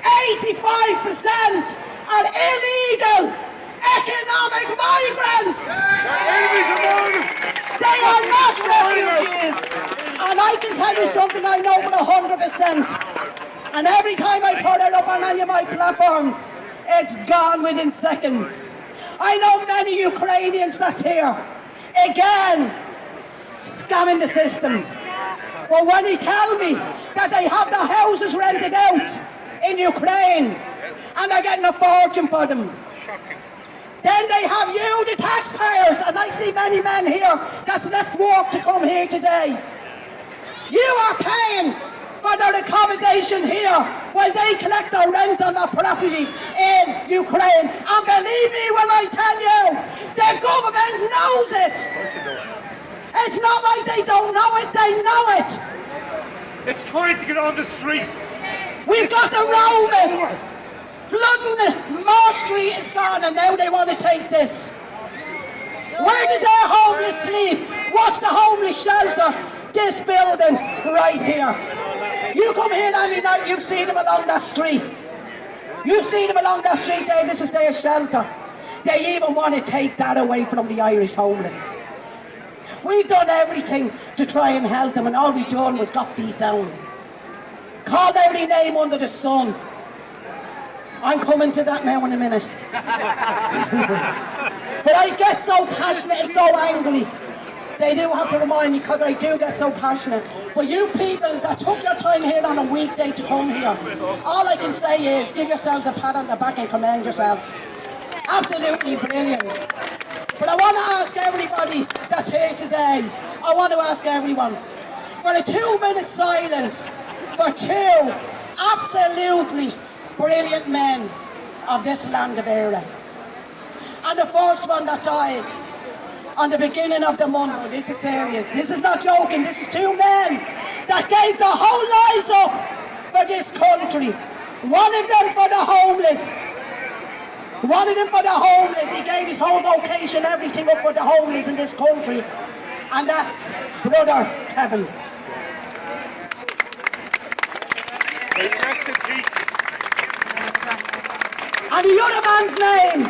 S9: 85% are illegal economic migrants. They They are not refugees. And I can tell you something I know for 100%. And every time I put it up on any of my platforms, it's gone within seconds. I know many Ukrainians that's here. Again, scamming the system. But when they tell me that they have the houses rented out in Ukraine and they're getting a fortune for them, then they have you, the taxpayers, and I see many men here that's left work to come here today. You are paying for their accommodation here while they collect their rent on their property in Ukraine. And believe me when I tell you, the government knows it. It's not like they don't know it, they know it.
S10: It's time to get on the street.
S9: We've got the Romans flooding Moore Street is gone and now they want to take this. Where does our homeless sleep? What's the homeless shelter? This building right here. You come here any night, you see them along that street. You see them along that street there, this is their shelter. They even want to take that away from the Irish homeless. We've done everything to try and help them and all we done was got beat down. Called every name under the sun. I'm coming to that now in a minute. But I get so passionate and so angry. They do have to remind me because I do get so passionate. But you people that took your time here on a weekday to come here, all I can say is give yourselves a pat on the back and commend yourselves. Absolutely brilliant. But I want to ask everybody that's here today, I want to ask everyone for a 2-minute silence for two absolutely brilliant men of this land of Eire. And the first one that died on the beginning of the month, oh, this is serious, this is not joking, this is two men that gave their whole lives up for this country. One of them for the homeless. One of them for the homeless. He gave his whole vocation, everything up for the homeless in this country. And that's Brother Kevin.
S10: Rest in peace.
S9: And the other man's name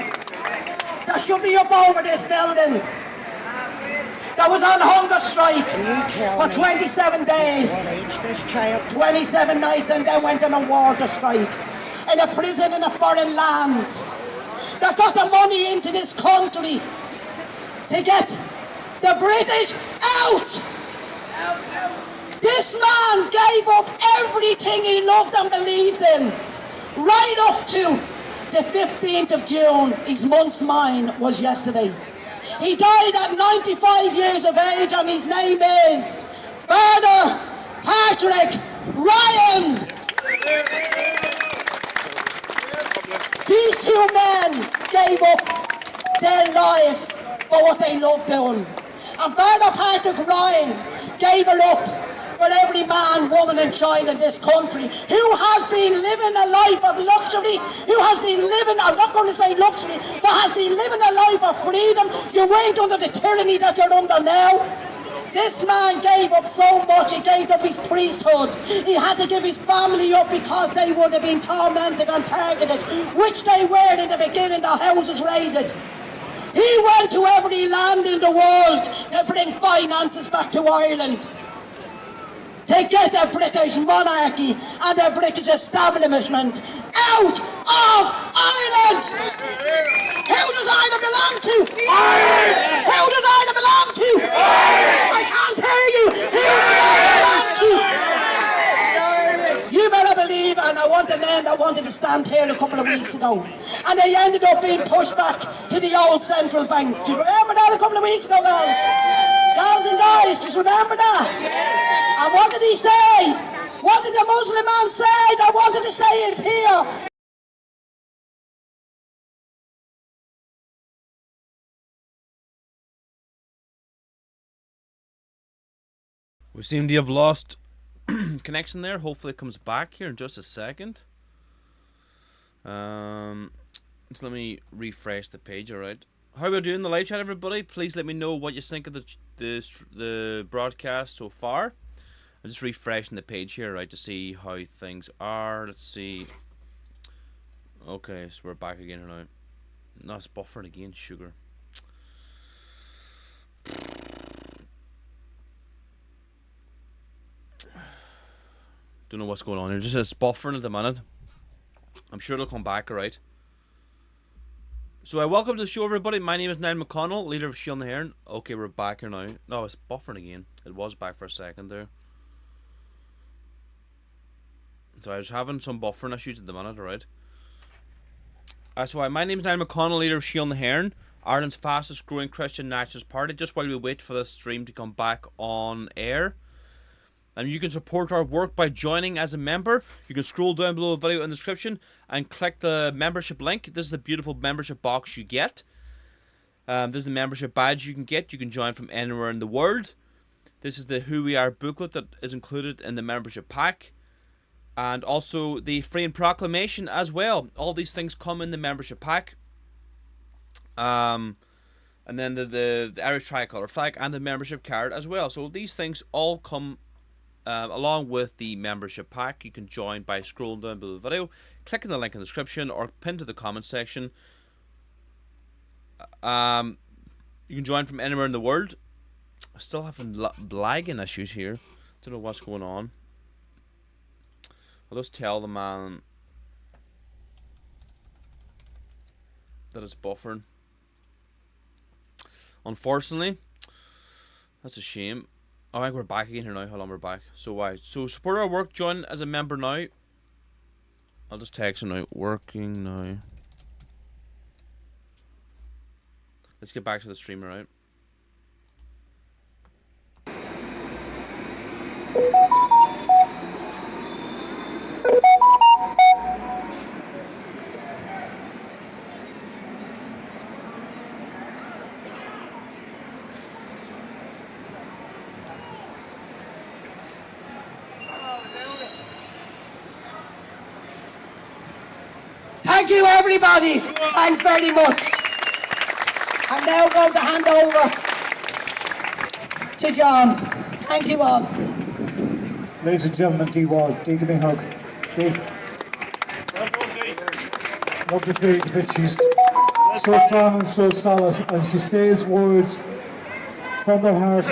S9: that should be up over this building, that was on hunger strike for 27 days, 27 nights, and then went on a water strike in a prison in a foreign land, that got the money into this country to get the British out. This man gave up everything he loved and believed in, right up to the 15th of June. His month's mine was yesterday. He died at 95 years of age and his name is Father Patrick Ryan. These two men gave up their lives for what they loved doing. And Father Patrick Ryan gave it up for every man, woman and child in this country who has been living a life of luxury, who has been living, I'm not going to say luxury, but has been living a life of freedom. You weren't under the tyranny that you're under now. This man gave up so much, he gave up his priesthood. He had to give his family up because they would have been tormented and targeted, which they were in the beginning, the houses raided. He went to every land in the world to bring finances back to Ireland, to get the British monarchy and the British establishment out of Ireland. Who does Ireland belong to? Ireland! Who does Ireland belong to? Ireland! I can't hear you. Who does Ireland belong to? You better believe, and I want the men that wanted to stand here a couple of weeks ago, and they ended up being pushed back to the old central bank. Do you remember that a couple of weeks ago, girls? Girls and guys, just remember that? And what did he say? What did the Muslim man say? I wanted to say it here.
S1: We seem to have lost connection there. Hopefully it comes back here in just a second. So let me refresh the page. Alright. How are we doing in the live chat, everybody? Please let me know what you think of the broadcast so far. I'm just refreshing the page here, right, to see how things are. Let's see. Okay, so we're back again now. No, it's buffering again, sugar. Don't know what's going on here. Just it's buffering at the minute. I'm sure it'll come back, alright. So welcome to the show, everybody. My name is Niall McConnell, leader of Shield and Hearn. Okay, we're back here now. No, it's buffering again. It was back for a second there. So I was having some buffering issues at the minute, alright. My name is Niall McConnell, leader of Shield and Hearn, Ireland's fastest growing Christian nationalist party. Just while we wait for this stream to come back on air. And you can support our work by joining as a member. You can scroll down below the video in the description and click the membership link. This is the beautiful membership box you get. This is the membership badge you can get. You can join from anywhere in the world. This is the Who We Are booklet that is included in the membership pack. And also the Freedom Proclamation as well. All these things come in the membership pack. And then the Irish tricolour flag and the membership card as well. So these things all come along with the membership pack. You can join by scrolling down below the video, clicking the link in the description, or pin to the comment section. You can join from anywhere in the world. I'm still having lagging issues here. Don't know what's going on. I'll just tell the man that it's buffering. Unfortunately, that's a shame. I think we're back again here now. Hold on, we're back. So support our work. Join as a member now. I'll just text him now. Working now. Let's get back to the stream, alright?
S9: Thank you, everybody. Thanks very much. I'm now going to hand over to John. Thank you all.
S3: Ladies and gentlemen, Dee Ward. Dee, give me a hug. Dee. Love this lady, but she's so strong and so solid, and she says words from her heart.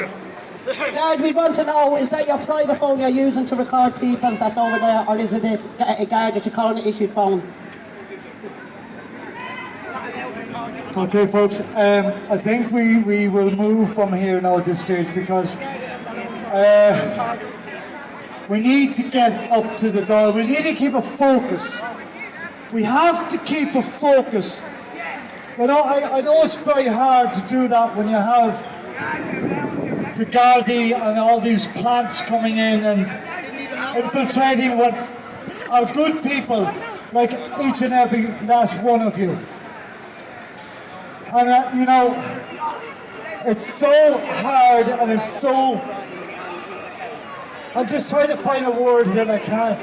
S9: Guard, we want to know, is that your private phone you're using to record people that's over there, or is it a guard that you're calling an issued phone?
S3: Okay, folks, I think we will move from here now at this stage because we need to get up to the door. We need to keep a focus. We have to keep a focus. You know, I know it's very hard to do that when you have the Gardaí and all these plants coming in and infiltrating what are good people, like each and every last one of you. And you know, it's so hard and it's so... I'm just trying to find a word here and I can't.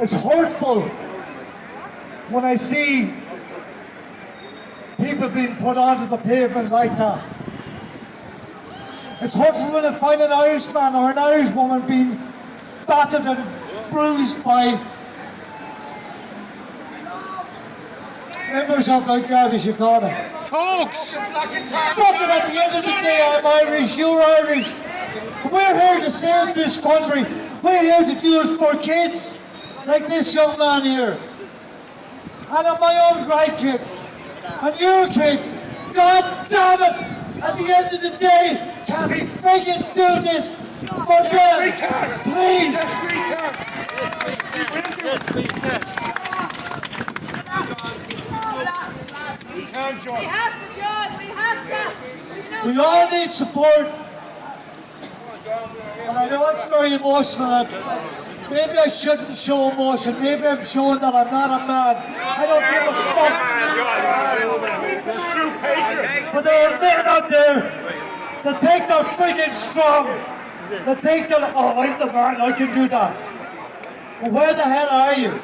S3: It's hurtful when I see people being put onto the pavement like that. It's hurtful when I find an Irishman or an Irish woman being battered and bruised by members of the Garda Síochána.
S10: Folks!
S3: Fucking at the end of the day, I'm Irish, you're Irish. We're here to save this country. We're here to do it for kids like this young man here. And my own grandkids. And your kids. God damn it! At the end of the day, can we freaking do this for them? Please!
S10: Yes, we can.
S11: We have to, John. We have to.
S3: We all need support. And I know it's very emotional. And maybe I shouldn't show emotion. Maybe I'm showing that I'm not a man. I don't give a fuck. But there are men out there that think they're freaking strong. That think that, oh, I'm the man, I can do that. But where the hell are you?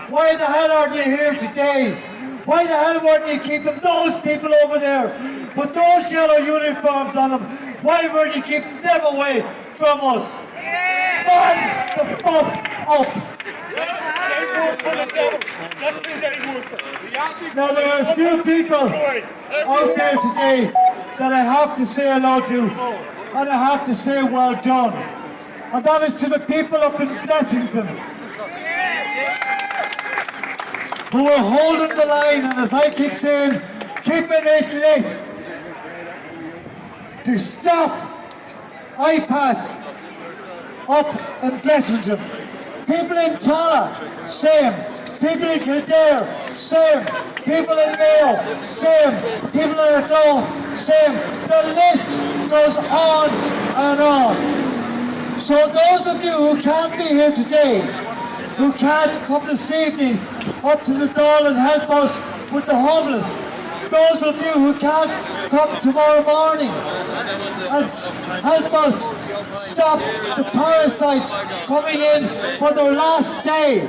S3: Why the hell aren't you here today? Why the hell weren't you keeping those people over there with those yellow uniforms on them? Why weren't you keeping them away from us? Man the fuck up! Now there are a few people out there today that I have to say hello to. and I have to say well done. And that is to the people up in Blessington who are holding the line, and as I keep saying, keeping it lit to stop IPAS up in Blessington. People in Tala, same. People in Kildare, same. People in Mayo, same. People in Athlone, same. The list goes on and on. So those of you who can't be here today, who can't come this evening up to the Dáil and help us with the homeless, those of you who can't come tomorrow morning and help us stop the parasites coming in for their last day,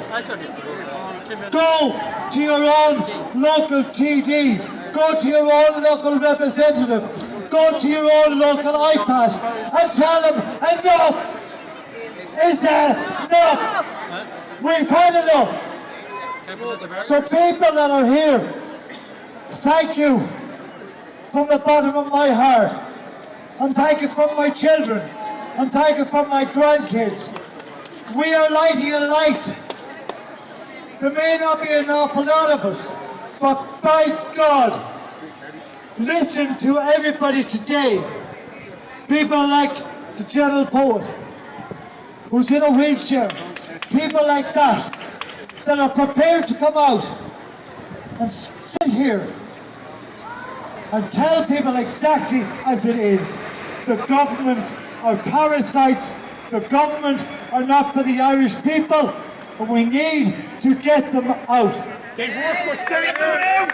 S3: go to your own local TD, go to your own local representative, go to your own local IPAS and tell them enough is enough. We've had enough. So people that are here, thank you from the bottom of my heart, and thank you from my children, and thank you from my grandkids. We are lighting a light. There may not be an awful lot of us, but by God, listen to everybody today. People like the General Poet, who's in a wheelchair, people like that are prepared to come out and sit here and tell people exactly as it is. The government are parasites, the government are not for the Irish people, and we need to get them out.
S10: They work for Satan. They work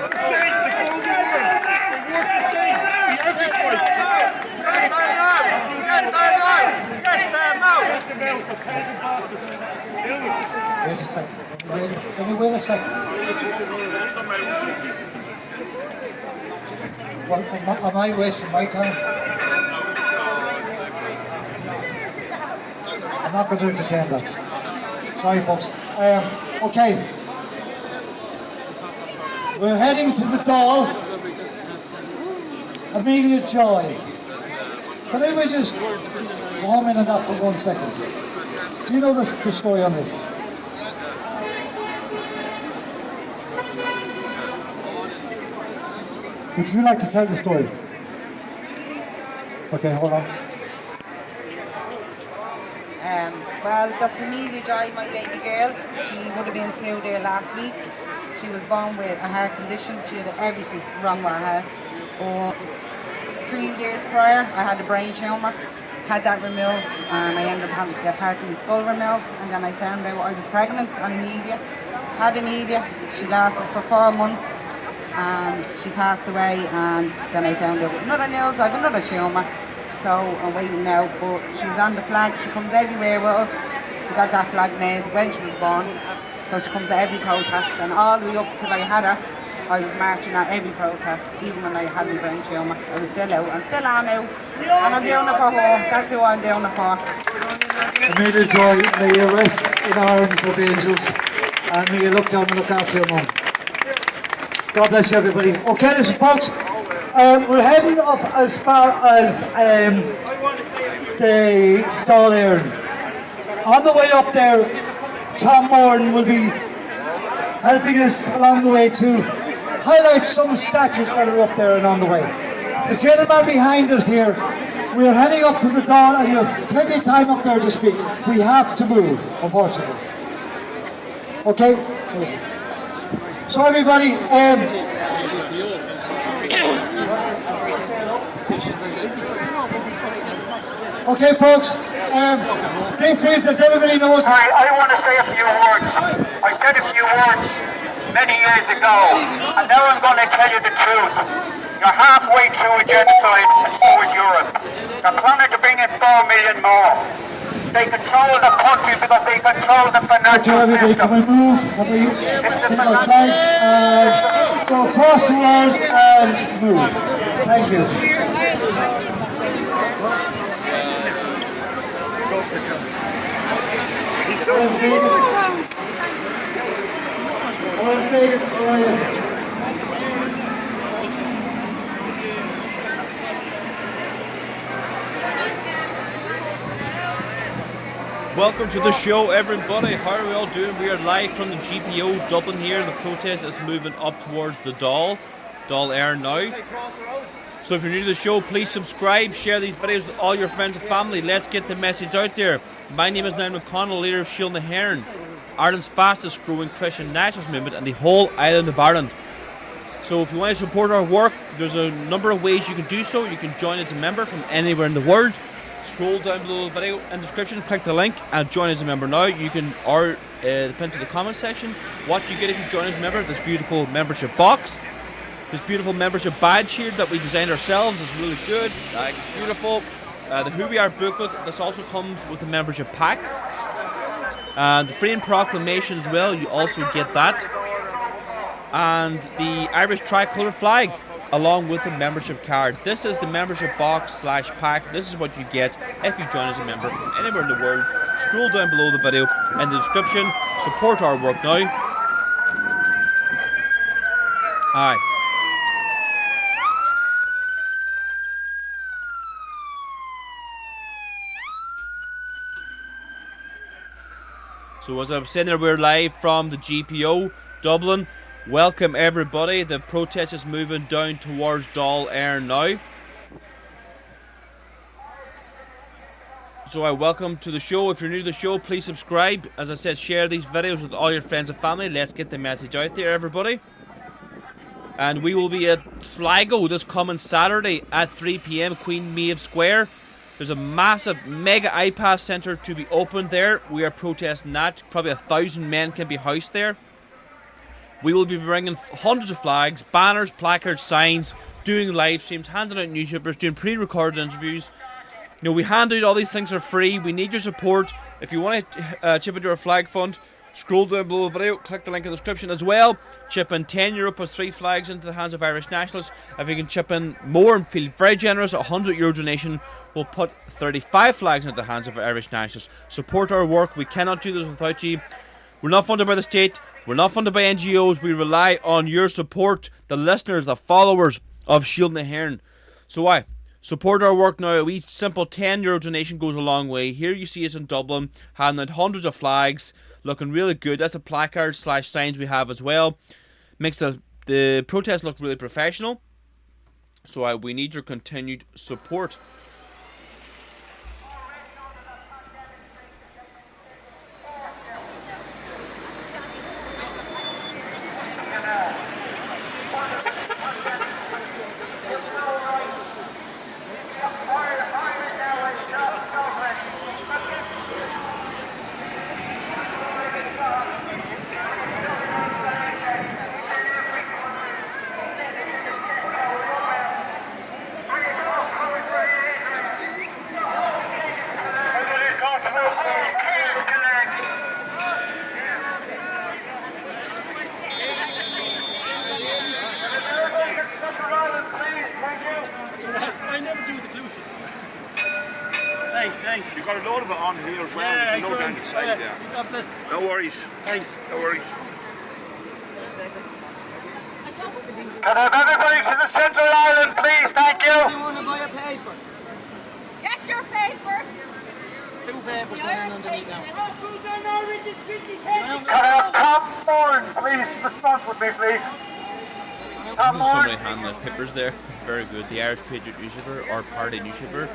S10: for Satan. The Golden Word. They work for Satan. The Antichrist. Get them out. Get them out. Get them out. Get them out. The peasant bastards.
S3: Wait a second. Can you wait a second? Well, am I wasting my time? I'm not going to entertain that. Sorry, folks. Okay. We're heading to the Dáil. Immediate joy. Can I just warm in on that for 1 second? Do you know the story on this? Would you like to tell the story? Okay, hold on.
S13: Well, that's immediate joy, my baby girl. She would have been 2 there last week. She was born with a heart condition. She had everything wrong with her heart. 3 years prior, I had a brain tumour. Had that removed, and I ended up having to get part of my skull removed. And then I found out I was pregnant on Amelia. Had Amelia. She lasted for 4 months, and she passed away. And then I found out another news. I have another tumour. So I'm waiting now, but she's on the flag. She comes everywhere with us. We got that flag made when she was born. So she comes to every protest, and all the way up till I had her, I was marching at every protest, even when I had my brain tumour. I was still out, and still am out. And I'm doing it for her. That's who I'm doing it for.
S3: Immediate joy, may you rest in the arms of angels, and may you look down and look after your mum. God bless you, everybody. Okay, listen, folks. We're heading up as far as the Dáil Éireann. On the way up there, Tom Moran will be helping us along the way to highlight some statues that are up there and on the way. The gentleman behind us here, we are heading up to the Dáil, and you have plenty of time up there to speak. We have to move, unfortunately. Okay? So everybody, okay, folks, this is, as everybody knows...
S14: I want to say a few words. I said a few words many years ago, and now I'm going to tell you the truth. You're halfway through a genocide, and so is Europe. They're planning to bring in 4 million more. They control the country because they control the financial
S3: everybody,
S14: system.
S3: can we move? Can we take our flags and go across the road and move? Thank you.
S1: Welcome to the show, everybody. How are we all doing? We are live from the GPO Dublin here. The protest is moving up towards the Dáil Air now. So if you're new to the show, please subscribe, share these videos with all your friends and family. Let's get the message out there. My name is Niall McConnell, leader of Shield na HÉireann, Ireland's fastest growing Christian nationalist movement and the whole island of Ireland. So if you want to support our work, there's a number of ways you can do so. You can join as a member from anywhere in the world. Scroll down below the video and description, click the link and join as a member now. You can pin to the comment section what you get if you join as a member. This beautiful membership box, this beautiful membership badge here that we designed ourselves is really good. It's beautiful. The Who We Are booklet, this also comes with a membership pack. And the Freedom Proclamation as well, you also get that. And the Irish tricolour flag along with the membership card. This is the membership box / pack. This is what you get if you join as a member from anywhere in the world. Scroll down below the video in the description. Support our work now. Aye. So as I was saying there, we're live from the GPO Dublin. Welcome everybody. The protest is moving down towards Dáil Air now. So I welcome to the show. If you're new to the show, please subscribe. As I said, share these videos with all your friends and family. Let's get the message out there, everybody. And we will be at Sligo this coming Saturday at 3 PM, Queen Maeve Square. There's a massive mega iPass centre to be opened there. We are protesting that. Probably 1,000 men can be housed there. We will be bringing hundreds of flags, banners, placards, signs, doing live streams, handing out newspapers, doing pre-recorded interviews. You know, we hand out all these things for free. We need your support. If you want to chip into our flag fund, scroll down below the video, click the link in the description as well. Chip in €10 plus 3 flags into the hands of Irish nationalists. If you can chip in more and feel very generous, a €100 donation will put 35 flags into the hands of Irish nationalists. Support our work. We cannot do this without you. We're not funded by the state. We're not funded by NGOs. We rely on your support, the listeners, the followers of Shield na HÉireann. So why? Support our work now. A wee simple €10 donation goes a long way. Here you see us in Dublin, handing out hundreds of flags, looking really good. That's the placards / signs we have as well. Makes the protest look really professional. So we need your continued support.
S10: Thanks. You've got a load of it on here as well. Yeah, there's a load down the side there. God bless. No worries. Thanks. No worries.
S14: Can I have everybody to the Central Island, please? Thank you.
S9: You want to buy a paper?
S6: Get your papers.
S9: 2 papers going underneath now.
S14: Can I have Tom Moran, please, to the front with me, please? Tom
S1: Somebody
S14: Moran.
S1: handing the papers there. Very good. The Irish Patriotic newspaper, our party newspaper.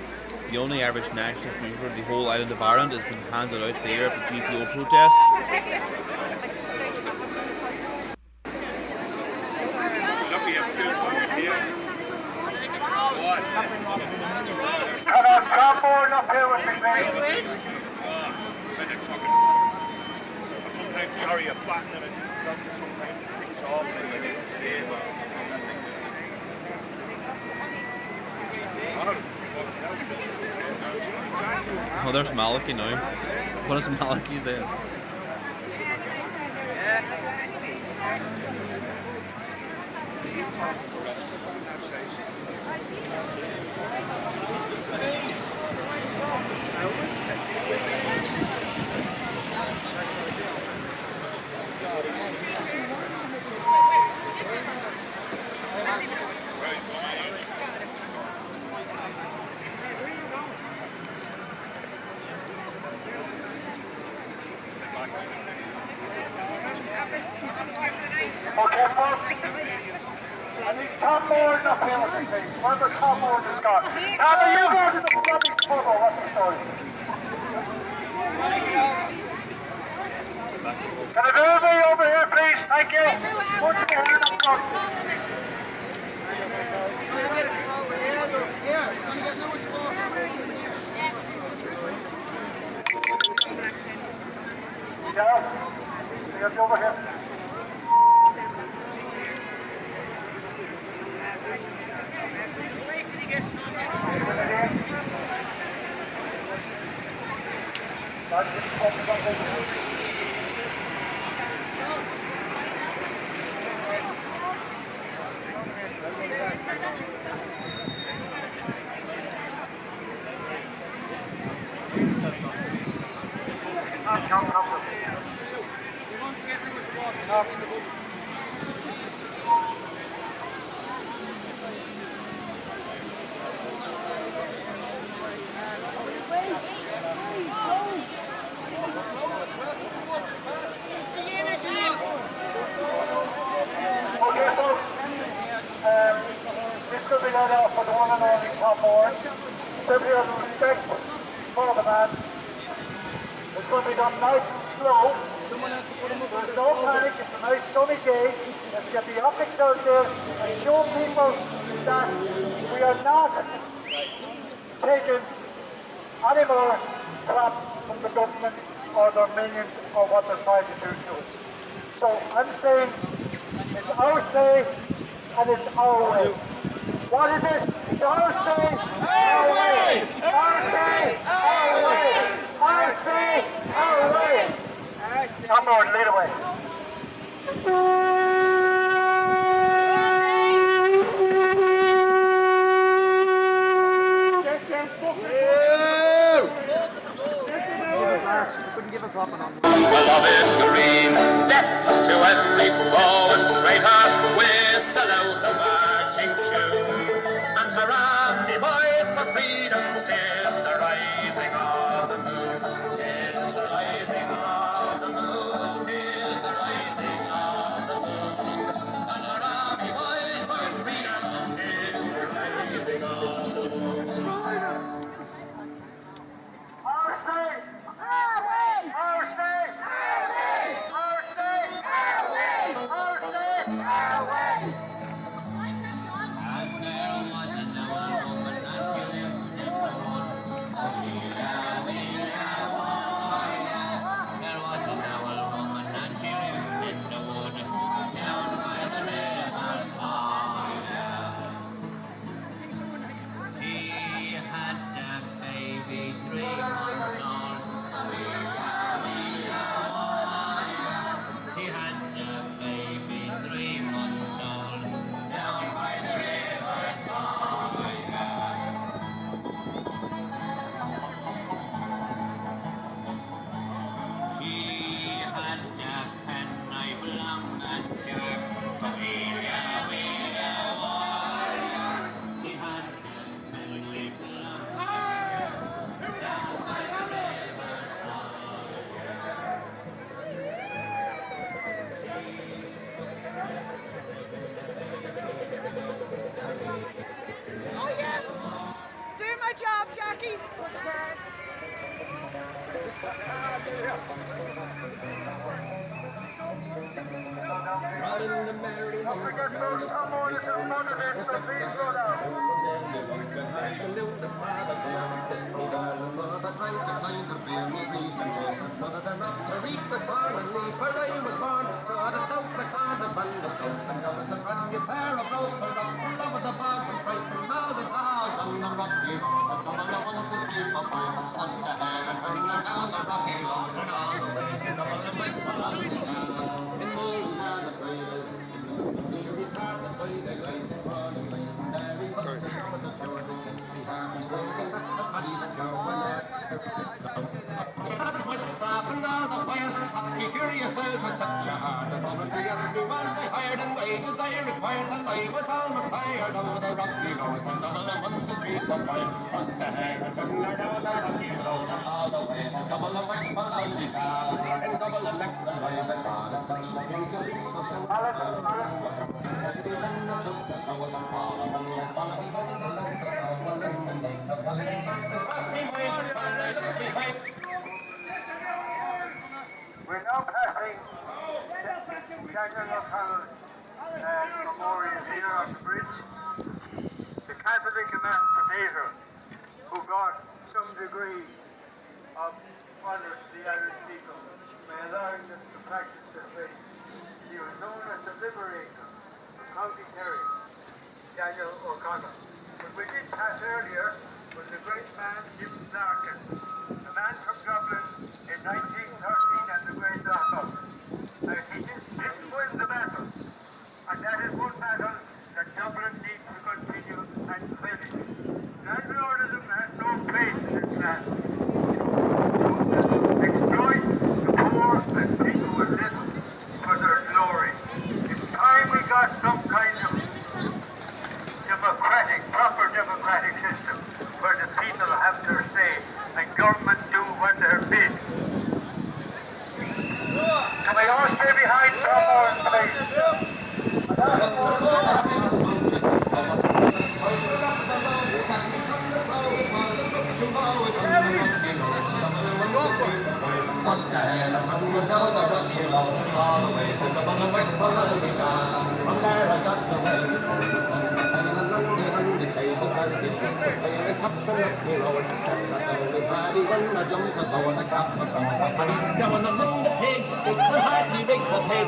S1: The only Irish nationalist newspaper in the whole island of Ireland has been handed out there at the GPO protest.
S14: Can I have Tom Moran up here with me, please?
S10: Sometimes carry a button and it just sometimes it kicks off and then it's stable.
S1: Oh, there's Malachi now. What is Malachi saying?
S14: Okay, folks. I need Tom Moore up here with me, please. Wherever Tom Moore is gone. Tom, are you going to the bloody pub or what's the story? Can I do me over here, please? Thank you. Put your hand up front. Yeah, get over here. Okay, folks, this will be let out for the one and only Tom Moore. Simply out of respect for the man. It's going to be done nice and slow. There's no panic, it's a nice sunny day. Let's get the optics out there and show people that we are not taking any more crap from the government or their millions or what they're trying to do to us. So I'm saying it's our say and it's our way. What is it? It's our say, our way. Our say, our way. Our say, our way. Come on, lead away.
S15: The love is green, death to every foe and traitor, whistle out the marching tune. And hurrah, me boys, for freedom, 'tis the rising of the moon. 'Tis the rising of the moon, 'tis the rising of the moon. And hurrah, me boys, for freedom, 'tis the rising of the moon.
S14: Our say, our way. Our say, our way. Our say, our way. Our say, our way.
S15: And there was another woman that she lived in the wood. Oh, yeah, there was another woman that she lived in the wood, down by the riverside. He had a baby 3 months old. He had a baby 3 months old, down by the riverside. He had a penknife long and sharp, but warrior. He had a penknife long and sharp, down by the riverside.
S9: Oh yeah! Do my job, Jackie!
S14: Don't forget those Tom Moore is in front of this, so please slow down.
S15: Curious tales with such a heart, the moment we asked me was I hired hard and wages I required till I was almost tired of the rocky roads and double a 1, 2, 3, 4, 5. Up to Harrington, down the rocky road and all the way to double a back for Aldica and double a next to life as hard as such a be so
S14: We're now passing Niall McConnell memorial here on the bridge. The Catholic man Patriotic, who brought some degree of honour to the Irish people by allowing them to practice their faith. He was known as the Liberator of County Kerry, Daniel O'Connell. But we did pass earlier was the great man Jim Larkin, a man from Dublin in 1913 and the Great Lockout. He didn't win the battle, and that is one battle that Dublin needs to continue and finish. Landlordism has no place in this land. Exploit the poor and people with little for their glory. It's time we got some kind of proper democratic system where the people have their say and government do what they're bid. Can we all stay behind someone, please?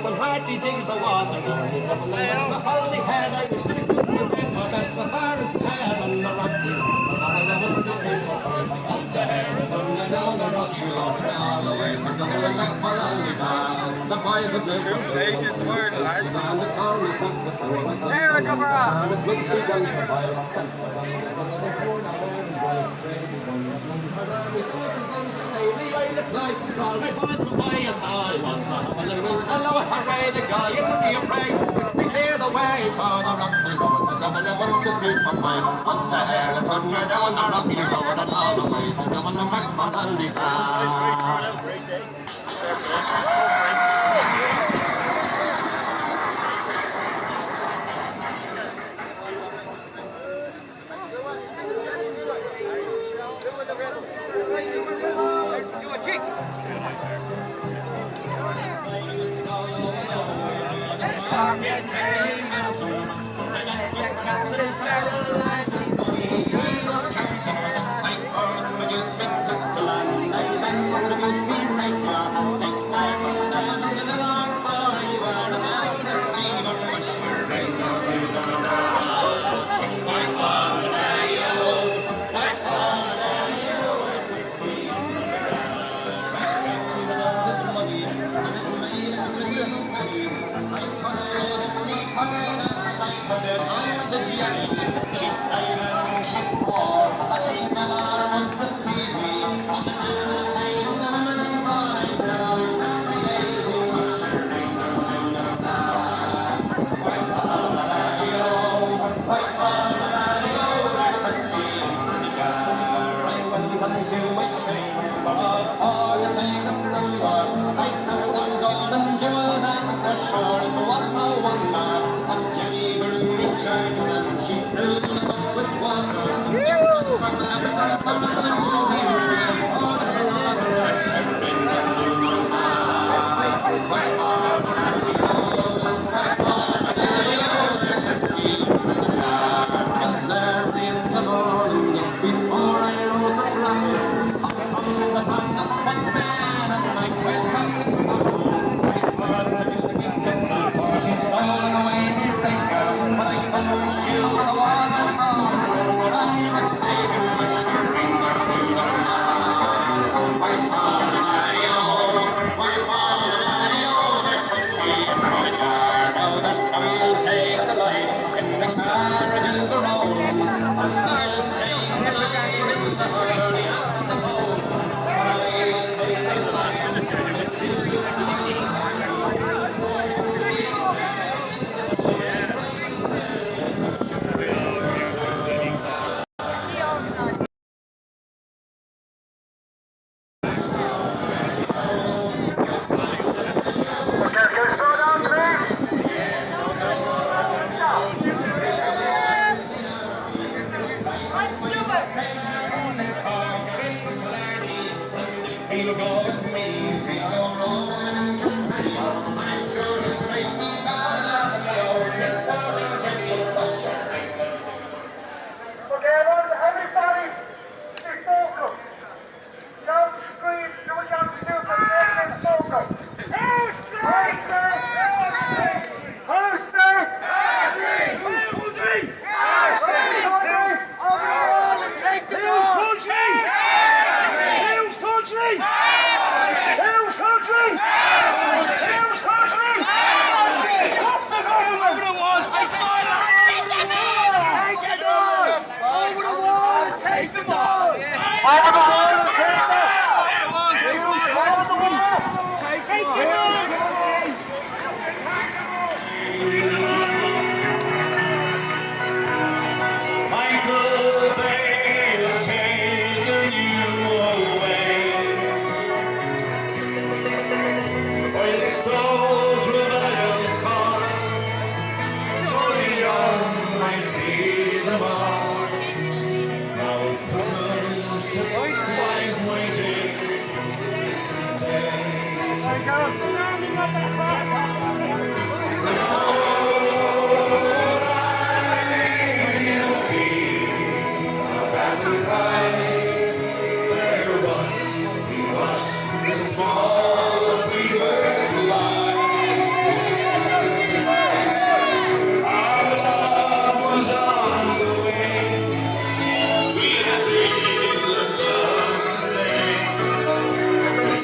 S15: Some hearty digs the water. The holy head, I wish we stood with them, but that's the farthest land on the rocky road. Up the Harrington, down the rocky road, all the way from Donegal to Patriotic. The boys of the 2 pages word, lads.
S10: Here, come around.
S15: All my boys will buy us all once. Hello, hooray, the guy, you can be afraid. We clear the way for the rocky road. To double a 1, 2, 3, 4, 5. Up the Harrington, we're down the rocky road. And all the way to double a back for Aldica.
S10: Great day.
S7: Do a trick.
S15: She sang and she swore that she never want to see me. On the time the women find down the aging ushering White Faladio, there's a scene in the jar. I went unto my train, but all for the time the silver. I found them gold and jewels and the shore. It was no wonder, and Jenny grew returned and she threw them
S10: Over the wall and take that! Over the wall! Over the wall! Take
S15: Michael, they have taken you away. For you stole Trevelyan's car, so the young might see them all. Now prisoners lies waiting.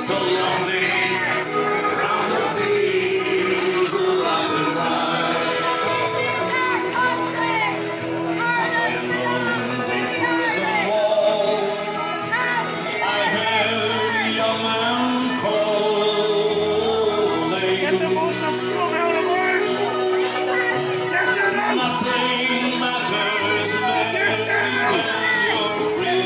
S15: So lonely around the fields of life and life. Along the prison wall, I heard a young man calling. Nothing matters, Mary, when you're free.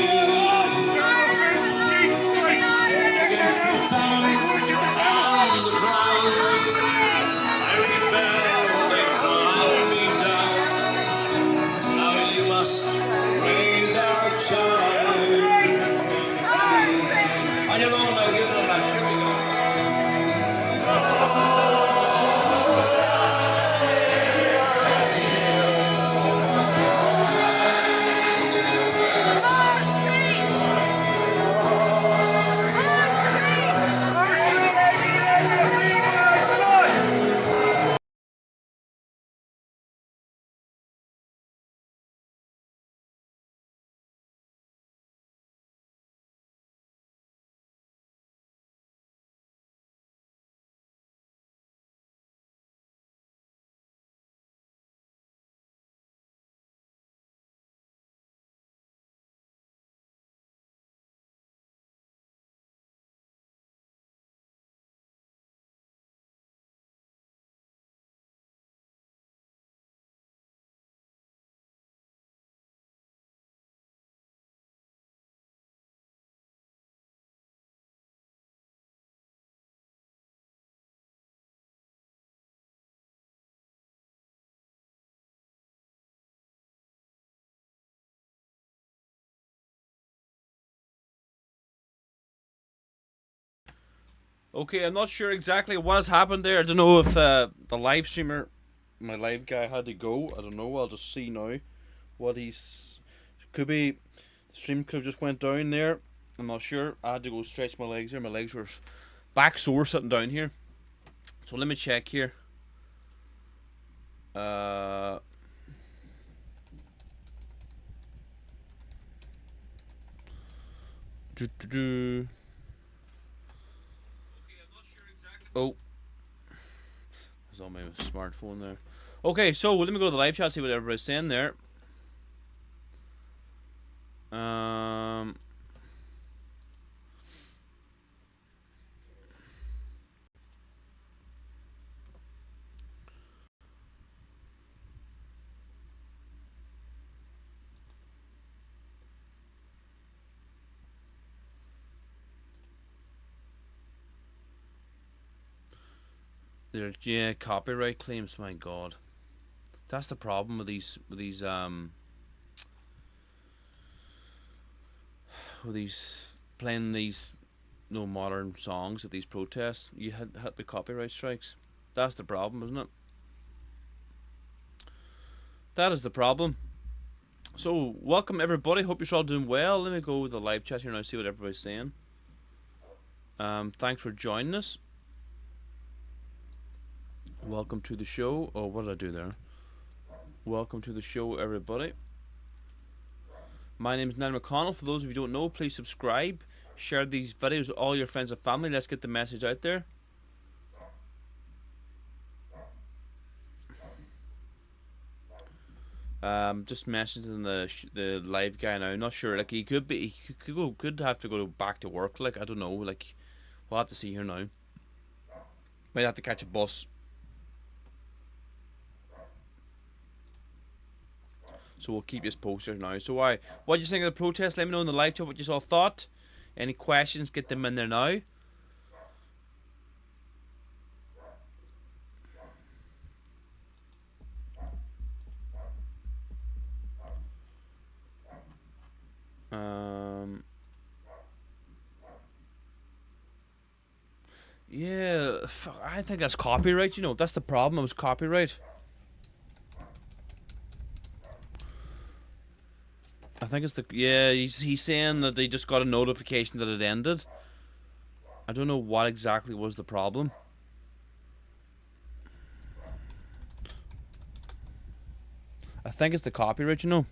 S1: Okay, I'm not sure exactly what has happened there. I don't know if the live streamer, my live guy, had to go. I don't know. I'll just see now what he's... Could be the stream could have just went down there. I'm not sure. I had to go stretch my legs here. My legs were back sore sitting down here. So let me check here. Oh, it's on my smartphone there. Okay, so let me go to the live chat, see what everybody's saying there. Yeah, copyright claims. My God, that's the problem with these playing these modern songs at these protests. You had the copyright strikes. That's the problem, isn't it? That is the problem. So welcome everybody. Hope you're all doing well. Let me go with the live chat here now. See what everybody's saying. Thanks for joining us. Welcome to the show. Oh, what did I do there? Welcome to the show, everybody. My name is Niall McConnell. For those of you who don't know, please subscribe. Share these videos with all your friends and family. Let's get the message out there. Just messaging the live guy now. Not sure. Like he could have to go back to work. Like I don't know. Like we'll have to see here now. Might have to catch a bus. So we'll keep this posted now. So what do you think of the protest? Let me know in the live chat what you all thought. Any questions? Get them in there now. Yeah, I think that's copyright. You know, that's the problem. It was copyright. I think it's he's saying that they just got a notification that it ended. I don't know what exactly was the problem. I think it's the copyright, you know.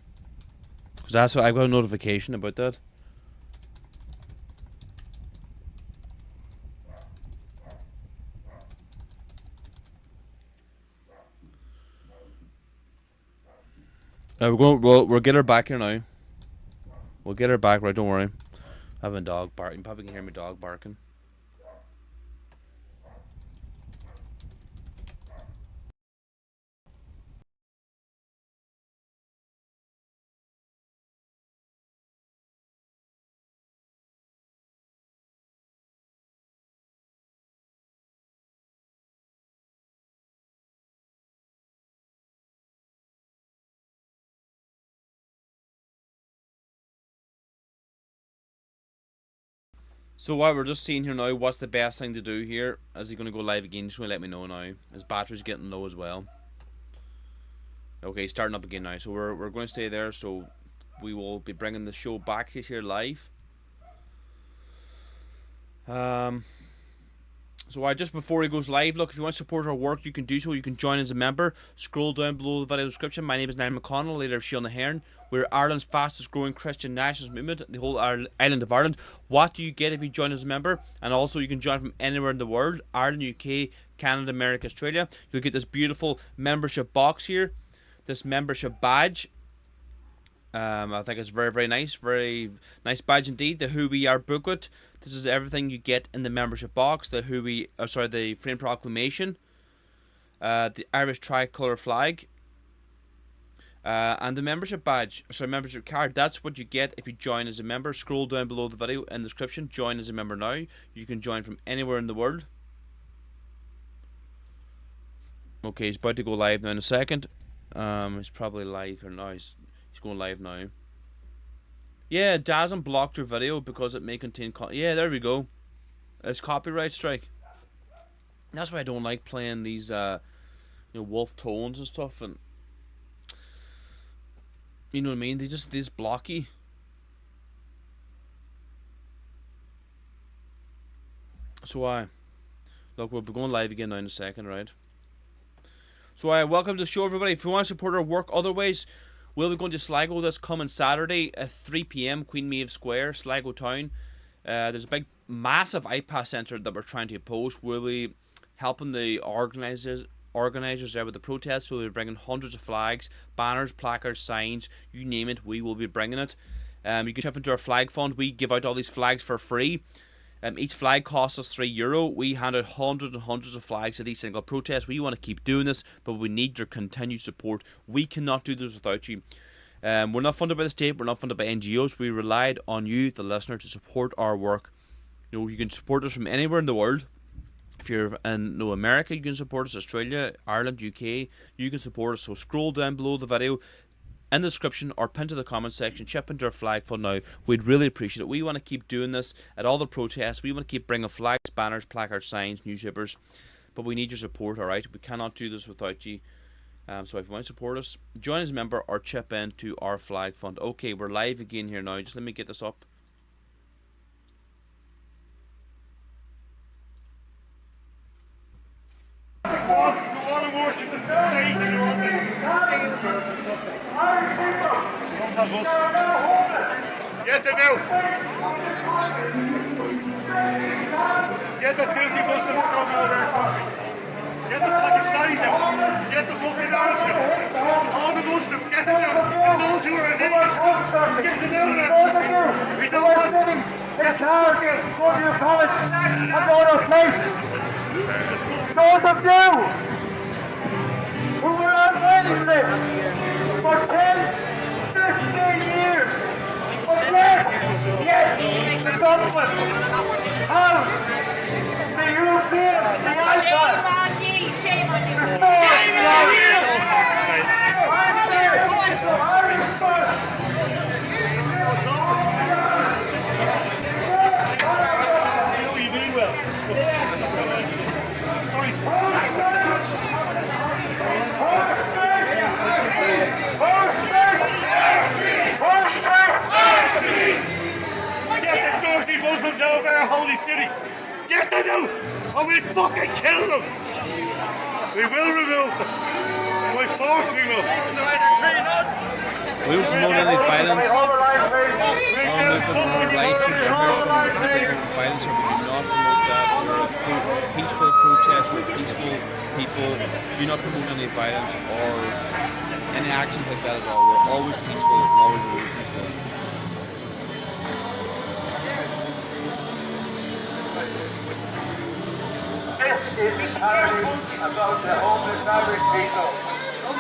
S1: Because that's what I got a notification about that. We'll get her back here now. We'll get her back, right? Don't worry. I have a dog barking. You probably can hear my dog barking. So what we're just seeing here now, what's the best thing to do here? Is he going to go live again? Just going to let me know now. His battery's getting low as well. Okay, starting up again now. So we're going to stay there. So we will be bringing the show back to here live. So just before he goes live, look, if you want to support our work, you can do so. You can join as a member. Scroll down below the video description. My name is Niall McConnell, leader of Shield the Hearn. We're Ireland's fastest growing Christian nationalist movement, the whole island of Ireland. What do you get if you join as a member? And also you can join from anywhere in the world. Ireland, UK, Canada, America, Australia. You'll get this beautiful membership box here. This membership badge. I think it's very nice badge indeed. The Who We Are booklet. This is everything you get in the membership box. The the Freedom Proclamation, the Irish tricolour flag, and the membership badge. Membership card. That's what you get if you join as a member. Scroll down below the video in the description. Join as a member now. You can join from anywhere in the world. Okay, he's about to go live now in a second. He's probably live here now. He's going live now. Yeah, it hasn't blocked your video because it may contain yeah, there we go. It's copyright strike. That's why I don't like playing these wolf tones and stuff, and you know what I mean? They just block you. So look, we'll be going live again now in a second, right? So welcome to the show, everybody. If you want to support our work otherwise, we'll be going to Sligo this coming Saturday at 3 PM, Queen Maeve Square, Sligo Town. There's a big, massive iPass centre that we're trying to oppose. We'll be helping the organisers there with the protest. So we'll be bringing hundreds of flags, banners, placards, signs, you name it, we will be bringing it. You can chip into our flag fund. We give out all these flags for free. Each flag costs us €3. We hand out hundreds and hundreds of flags at each single protest. We want to keep doing this, but we need your continued support. We cannot do this without you. We're not funded by the state. We're not funded by NGOs. We relied on you, the listener, to support our work. You can support us from anywhere in the world. If you're in America, you can support us. Australia, Ireland, UK, you can support us. So scroll down below the video in the description or pin to the comment section, chip into our flag fund now. We'd really appreciate it. We want to keep doing this at all the protests. We want to keep bringing flags, banners, placards, signs, newspapers, but we need your support, alright? We cannot do this without you. So if you want to support us, join as a member or chip in to our flag fund. Okay, we're live again here now. Just let me get this up.
S10: Get them out! Get the filthy Muslims scum out of our country!
S5: Get the Pakistanis out. Get the fucking Arabs out. All the Muslims, get them out. And those who are idiots, get them out of there. We don't want
S3: sitting in cars, go to your college, and go to places. Those of you who were on waiting lists for 10, 15 years, but yet the government, House, the Europeans, the iPads,
S5: Muslims over our holy city. Yes, they do. And we'll fucking kill them. We will remove them. By force we will.
S1: We will promote any violence on violence, and we do not promote that. We're a peaceful protest, we're peaceful people. We do not promote any violence or any actions like that at all. We're always peaceful and always will be peaceful.
S2: This is about the homeless people.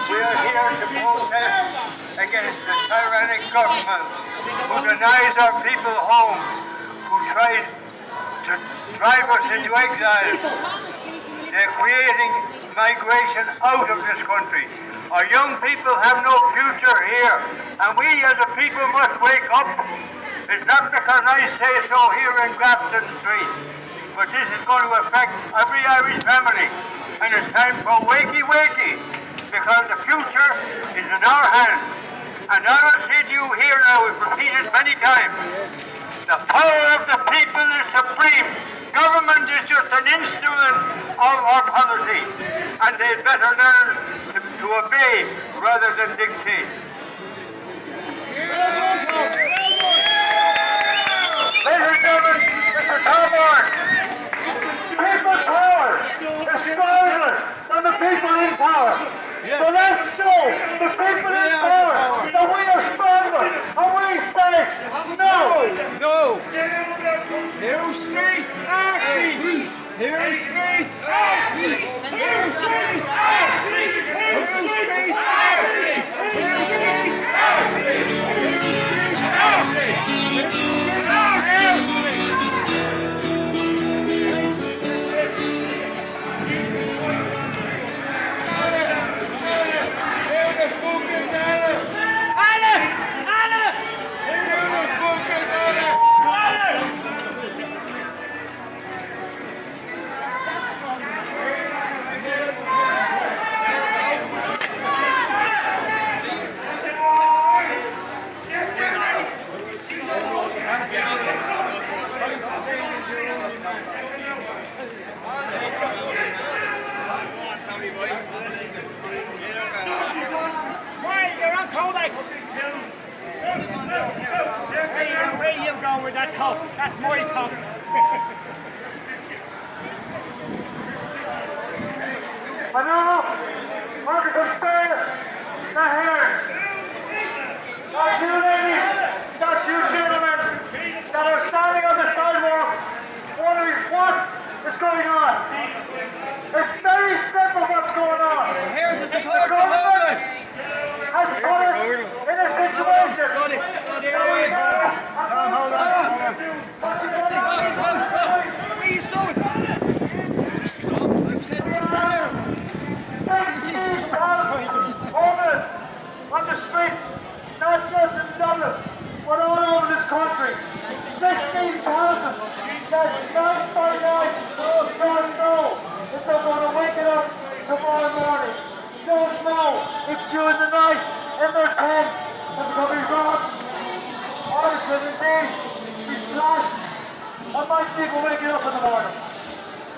S2: We are here to protest against the tyrannic government who denies our people home, who tried to drive us into exile. They're creating migration out of this country. Our young people have no future here, and we as a people must wake up. It's not because I say so here in Grafton Street, but this is going to affect every Irish family, and it's time for wakey, because the future is in our hands. And I will say to you here now, we've repeated many times, the power of the people is supreme. Government is just an instrument of our policy, and they'd better learn to obey rather than dictate. Ladies and gentlemen, Mr. Tom Moore. People's power is stronger than the people in power. Yeah. So let's show the people in power that we are stronger. And we say no.
S10: No. New streets. Our streets. New streets. Our streets. New streets. Our streets. New streets. Our streets. New streets. Our streets. New streets. Our streets. That's my top.
S3: Hello, Marcus and Fair, not here. That's you ladies, that's you gentlemen that are standing on the sidewalk wondering what is going on. It's very simple what's going on.
S10: Here to support
S3: the government has put us in a situation. Hold on.
S10: Where are you going?
S3: Homeless on the streets, not just in Dublin, but all over this country. 16,000 that night by night don't know if they're going to wake it up tomorrow morning. Don't know if during the night in their tent they're going to be robbed or it could indeed be slashed. I might people waking up in the morning.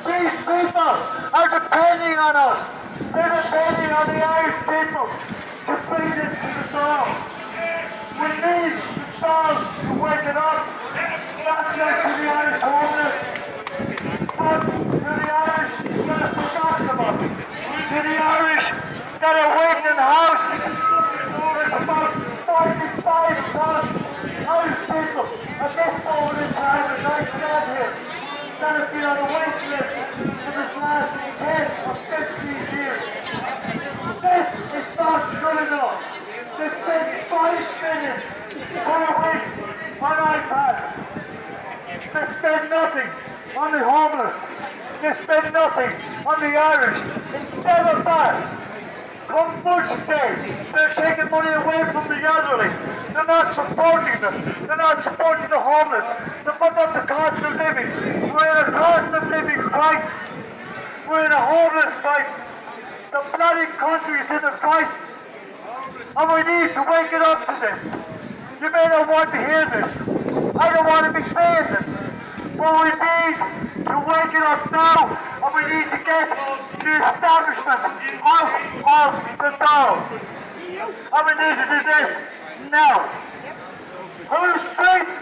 S3: These people are depending on us. They're depending on the Irish people to bring this to the door. We need the town to wake it up, not just to the Irish homeless, but to the Irish that have forgotten about it.
S14: that are waiting in the house. There's about 45,000 homeless people at this moment in time as I stand here that have been on the wait list for this last 10 or 15 years. This is not good enough. They spend $5 million per week on iPads. They spend nothing on the homeless. They spend nothing on the Irish. Instead of that, come budget day, they're taking money away from the elderly. They're not supporting them. They're not supporting the homeless. They're putting up the cost of living. We're in a cost of living crisis. We're in a homeless crisis. The bloody country is in a crisis. And we need to wake it up to this. You may not want to hear this. I don't want to be saying this. But we need to wake it up now, and we need to get the establishment out of the door. And we need to do this now. Who's streets?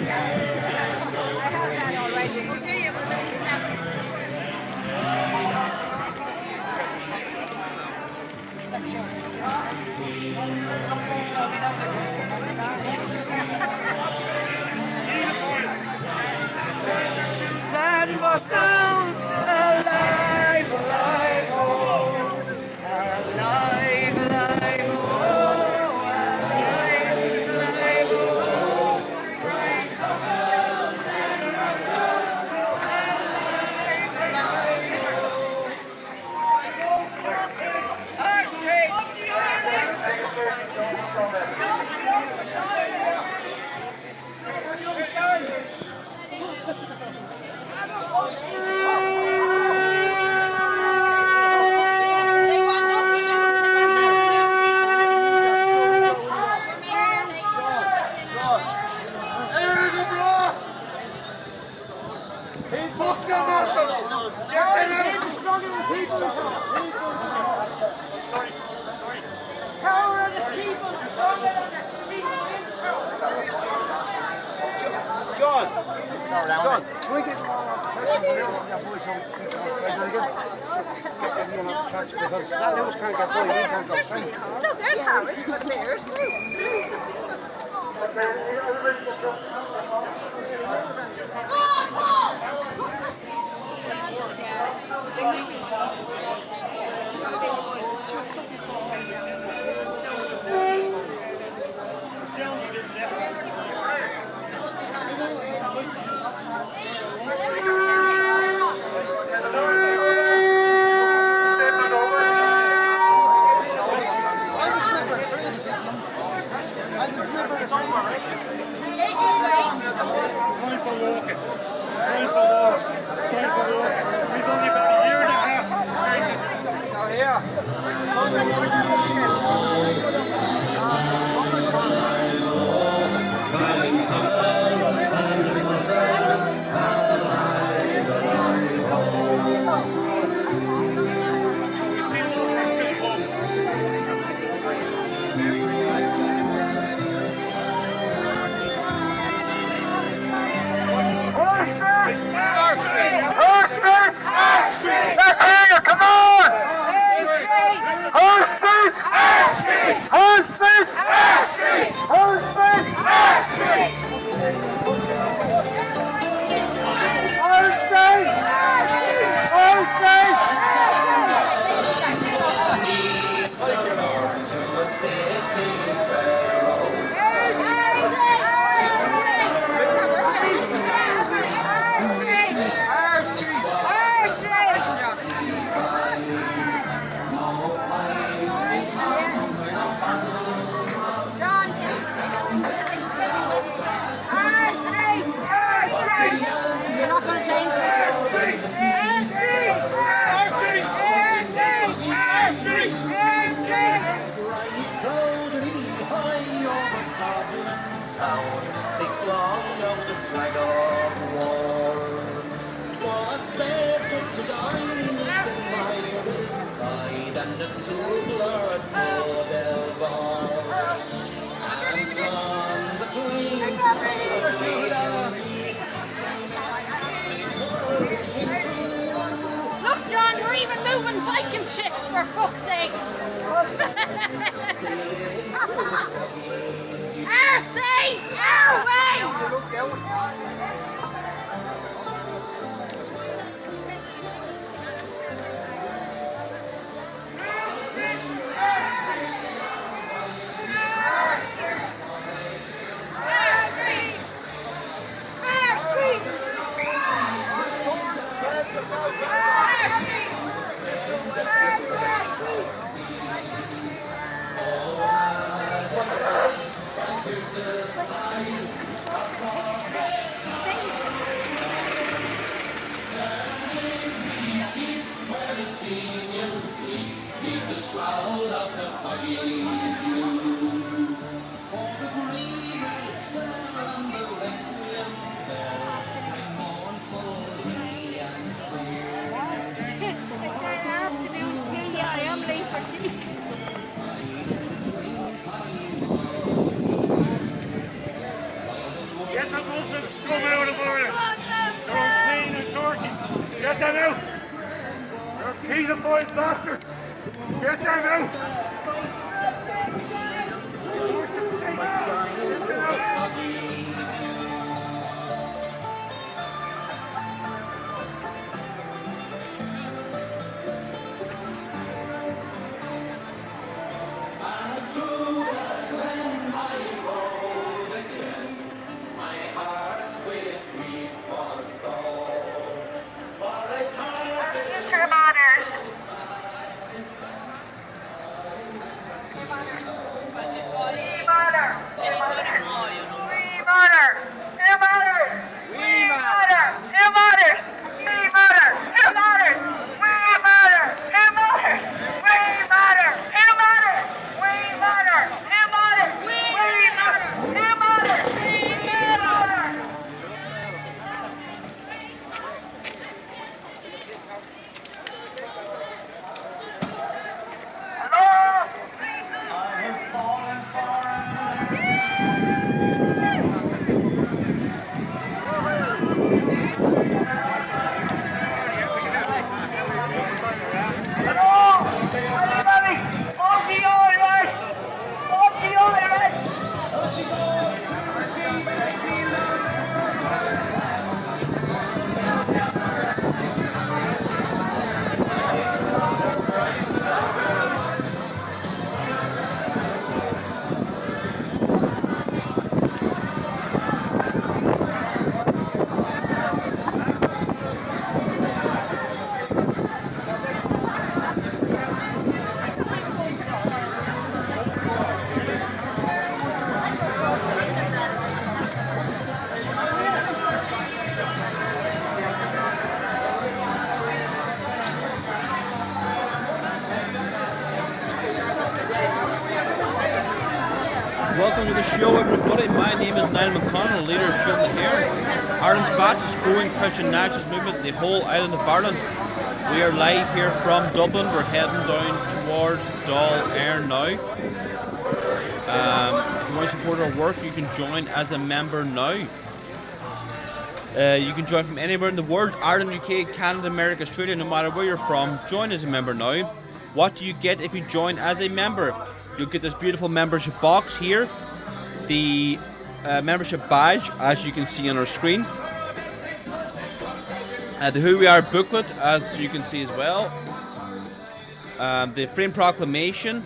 S11: that already. Continue.
S10: Tango sounds alive, alive, oh, alive, alive, oh, alive, alive, oh, bright colors and our souls, alive, alive, oh, our faith.
S16: John, can we get because that news can't get by, we can't go straight.
S11: No, there's Harris. There's Look, John, you're even moving Viking ships, for fuck's sake! Our sea! Our way!
S15: This is
S10: Muslims coming out of Ireland. They're Spain and Turkey. Get them out. They're pedophile bastards. Get them out.
S17: Future matters.
S1: Welcome to the show, everybody. My name is Niall McConnell, leader of Children Here, Ireland's fastest growing Christian nationalist movement in the whole island of Ireland. We are live here from Dublin. We're heading down towards Donegal now. If you want to support our work, you can join as a member now. You can join from anywhere in the world, Ireland, UK, Canada, America, Australia, no matter where you're from. Join as a member now. What do you get if you join as a member? You'll get this beautiful membership box here, the membership badge, as you can see on our screen, the Who We Are booklet, as you can see as well, the frame proclamation,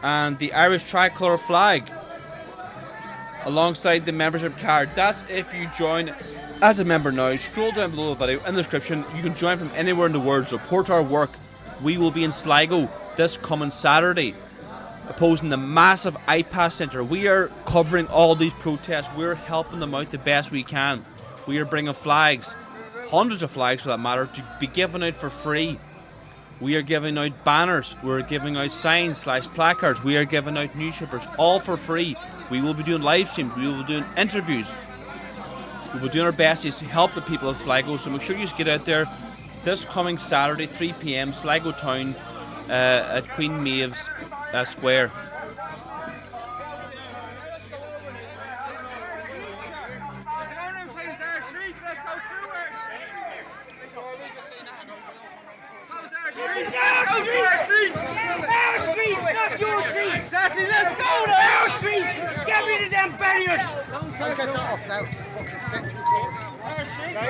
S1: and the Irish tricolour flag, alongside the membership card. That's if you join as a member now. Scroll down below the video in the description. You can join from anywhere in the world. Support our work. We will be in Sligo this coming Saturday, opposing the massive iPass Centre. We are covering all these protests. We're helping them out the best we can. We are bringing flags, hundreds of flags for that matter, to be given out for free. We are giving out banners. We're giving out signs / placards. We are giving out newspapers, all for free. We will be doing live streams. We will be doing interviews. We will be doing our best to help the people of Sligo. So make sure you get out there this coming Saturday, 3 p.m, Sligo Town, at Queen Maeve's Square.
S10: Our streets, not your streets. Exactly, let's go to our streets. Get rid of them barriers.
S16: I'll get that up now. Fucking 10 too close. Our streets,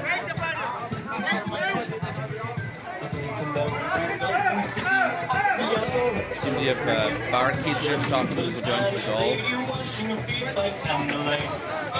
S16: break the barrier.
S1: Seems to have barricades here stopping us to go down to the Doll.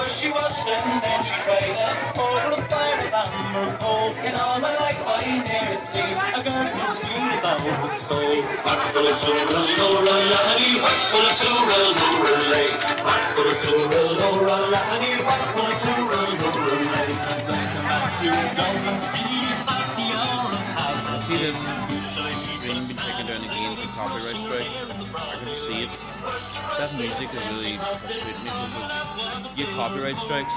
S15: She was then she cried over the fire of amber coal. In all my life I never seen a girl so sweet about the soul. Heart full of Turrell, Nora Lahany, heart full of Turrell, Nora Lay. Heart full of Turrell, Nora Lahany, heart full of Turrell, Nora Lay. As I come out to Dublin City at the hour of half.
S1: I see this stream being taken down again for copyright strike. I can see it. That music is really frustrating me because you get copyright strikes.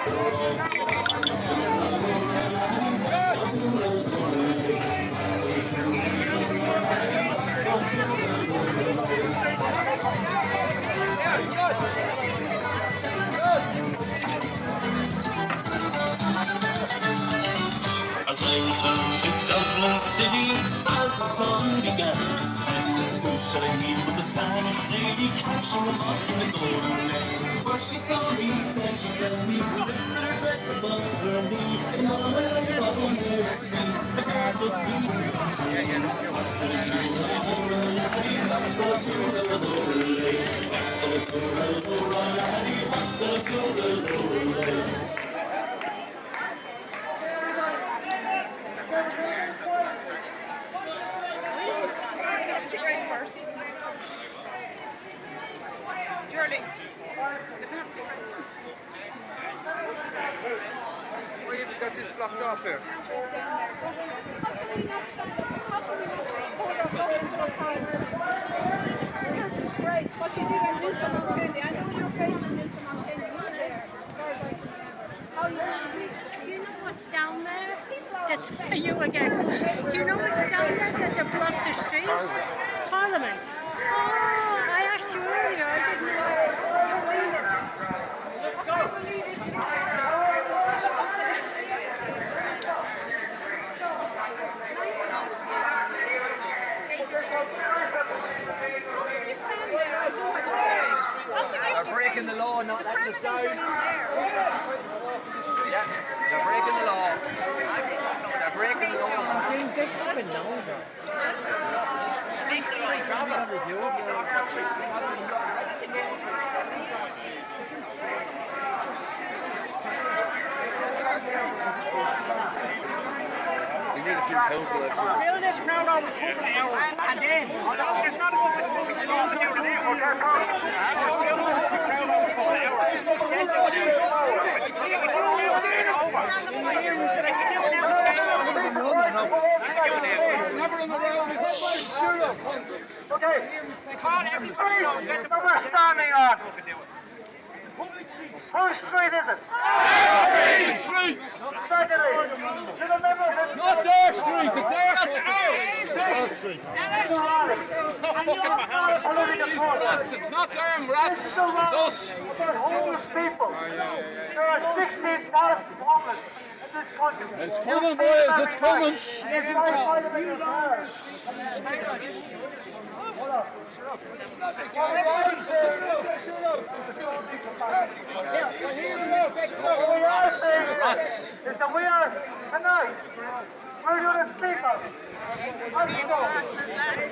S15: As I returned to Dublin City, as the sun began to set, who should I meet with the Spanish lady catching them up in the golden net? First she saw me, then she felt me, lifted her dress above her knee, and all my life I will never see the castle sweet.
S16: Why have you got this blocked off here?
S11: This is great. What you did on Newton on Kennedy. I know your face on Newton on Kennedy. You were there, as far as I can remember. Do you know what's down there? You again. Do you know what's down there that block the streets? Parliament. Oh, I asked you earlier. I didn't know. Let's go.
S7: They're breaking the law, not letting us down. Yeah, they're breaking the law. They're breaking the law.
S2: James, they fucking know that.
S7: Free travel. It's our country. We need a few pills to live.
S10: Fill this crowd over a couple of hours, and then there's not enough fucking stuff to do with it. We're there for it. We're still moving the crowd over a couple of hours. Then do it over. It's clear we do it over. I hear you said I can do it now. It's never in the round. Shut up. Okay. Call everybody out. Get the number standing on. Whose street is it? Our street! Secondly, to the member of the... Not their street, it's our street! Our street! It's not them rats, it's us! About homeless people. There are 16,000 homeless in this country. It's coming, boys, it's coming! Hold on. What we are saying is that we are tonight, we're doing a speaker. As you know,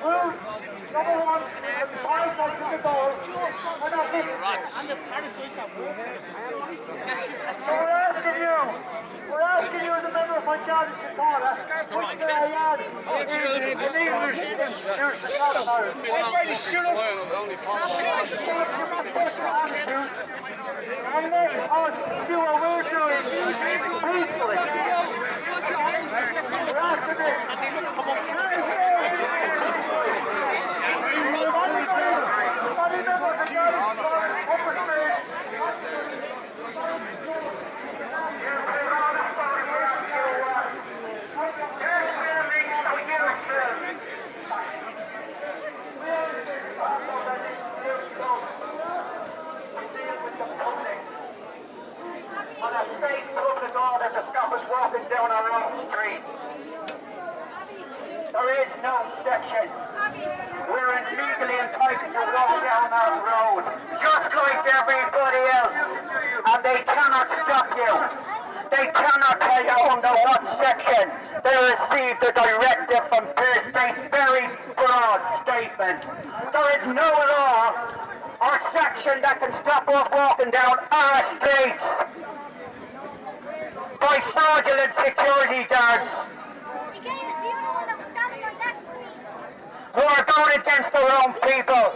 S10: rules, number one, is five nights in the door. We're not listening. So we're asking you as a member of my job in Chicago, which the yard is in English institute to talk about it. And let us do what we're doing peacefully. We're asking on a safe public order to stop us walking down our own street. There is no section. We're legally entitled to walk down our road, just like everybody else. And they cannot stop you. They cannot tell you under what section they received a directive from Pearse State's very broad statement. There is no law or section that can stop us walking down our streets by fraudulent security guards who are going against their own people,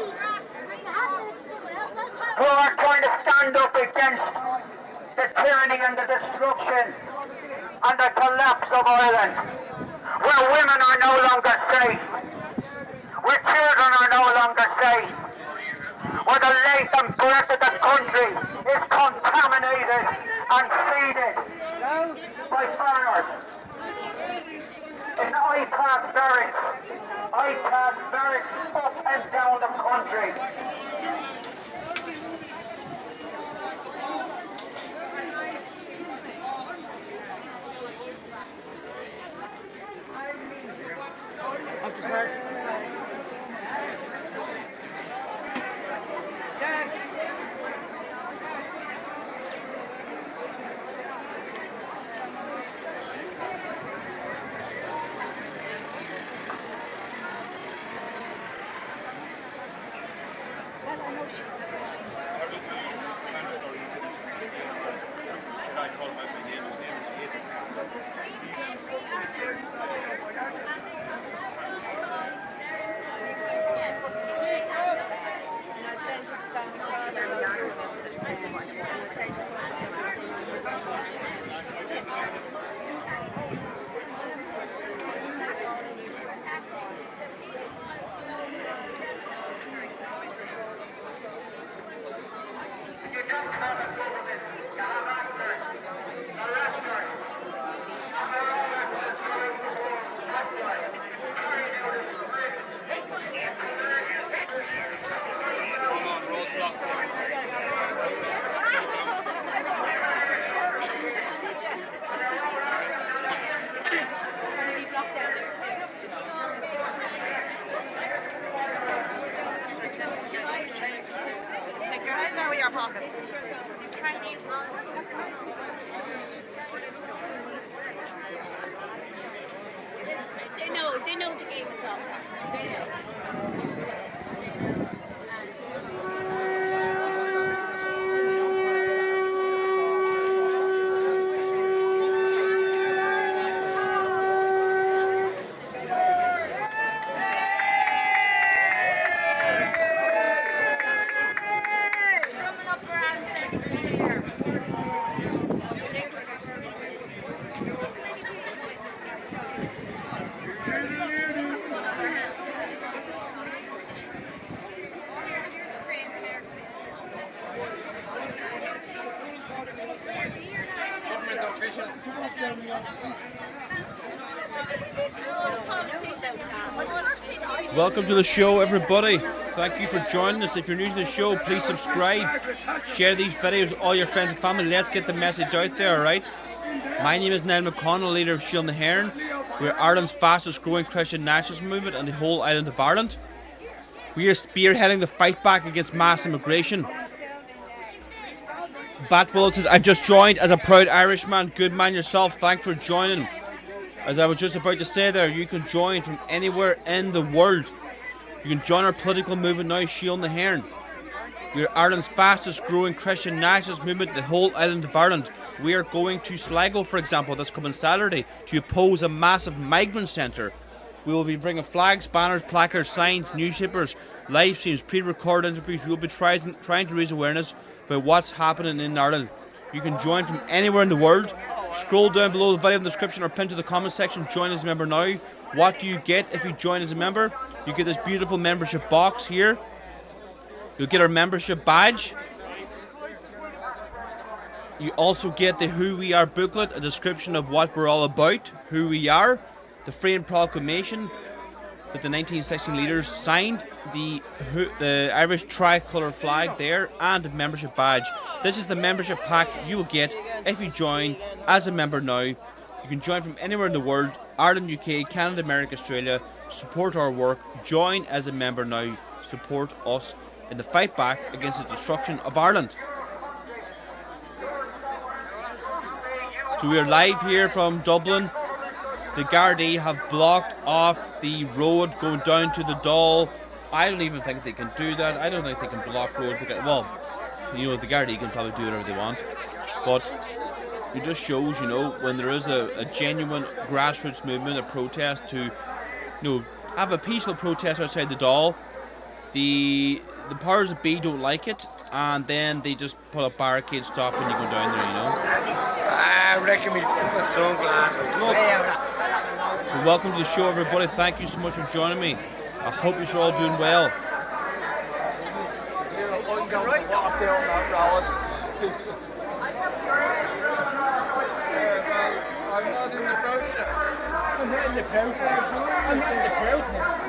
S10: who are trying to stand up against the tyranny and the destruction and the collapse of Ireland, where women are no longer safe, where children are no longer safe,
S14: where the length and breadth of the country is contaminated and seeded by foreigners. In ICAS barracks up and down the country.
S6: They know the game is up. They know.
S1: Welcome to the show, everybody. Thank you for joining us. If you're new to the show, please subscribe. Share these videos with all your friends and family. Let's get the message out there, alright? My name is Niall McConnell, leader of Shield the Heron. We're Ireland's fastest growing Christian nationalist movement on the whole island of Ireland. We are spearheading the fight back against mass immigration. Bat Willis says, I've just joined as a proud Irishman. Good man yourself. Thanks for joining. As I was just about to say there, you can join from anywhere in the world. You can join our political movement now, Shield the Heron. We are Ireland's fastest growing Christian nationalist movement, the whole island of Ireland. We are going to Sligo, for example, this coming Saturday to oppose a massive migrant centre. We will be bringing flags, banners, placards, signs, newspapers, live streams, pre-recorded interviews. We will be trying to raise awareness about what's happening in Ireland. You can join from anywhere in the world. Scroll down below the video in the description or pin to the comment section. Join as a member now. What do you get if you join as a member? You get this beautiful membership box here. You'll get our membership badge. You also get the Who We Are booklet, a description of what we're all about, who we are, the Freedom Proclamation that the 1916 leaders signed, the Irish tricolour flag there, and a membership badge. This is the membership pack you will get if you join as a member now. You can join from anywhere in the world, Ireland, UK, Canada, America, Australia. Support our work. Join as a member now. Support us in the fight back against the destruction of Ireland. So we are live here from Dublin. The Gardaí have blocked off the road going down to the Dáil. I don't even think they can do that. I don't think they can block roads. Well, you know, the Gardaí can probably do whatever they want. But it just shows, you know, when there is a genuine grassroots movement, a protest to, you know, have a peaceful protest outside the Dáil. The powers that be don't like it, and then they just put up barricades stopping you going down there, you know.
S10: I reckon me sunglasses. Look.
S1: So welcome to the show, everybody. Thank you so much for joining me. I hope you're all doing well.
S10: down that road. I'm not in the protest. I'm not in the protest. I'm not in the protest.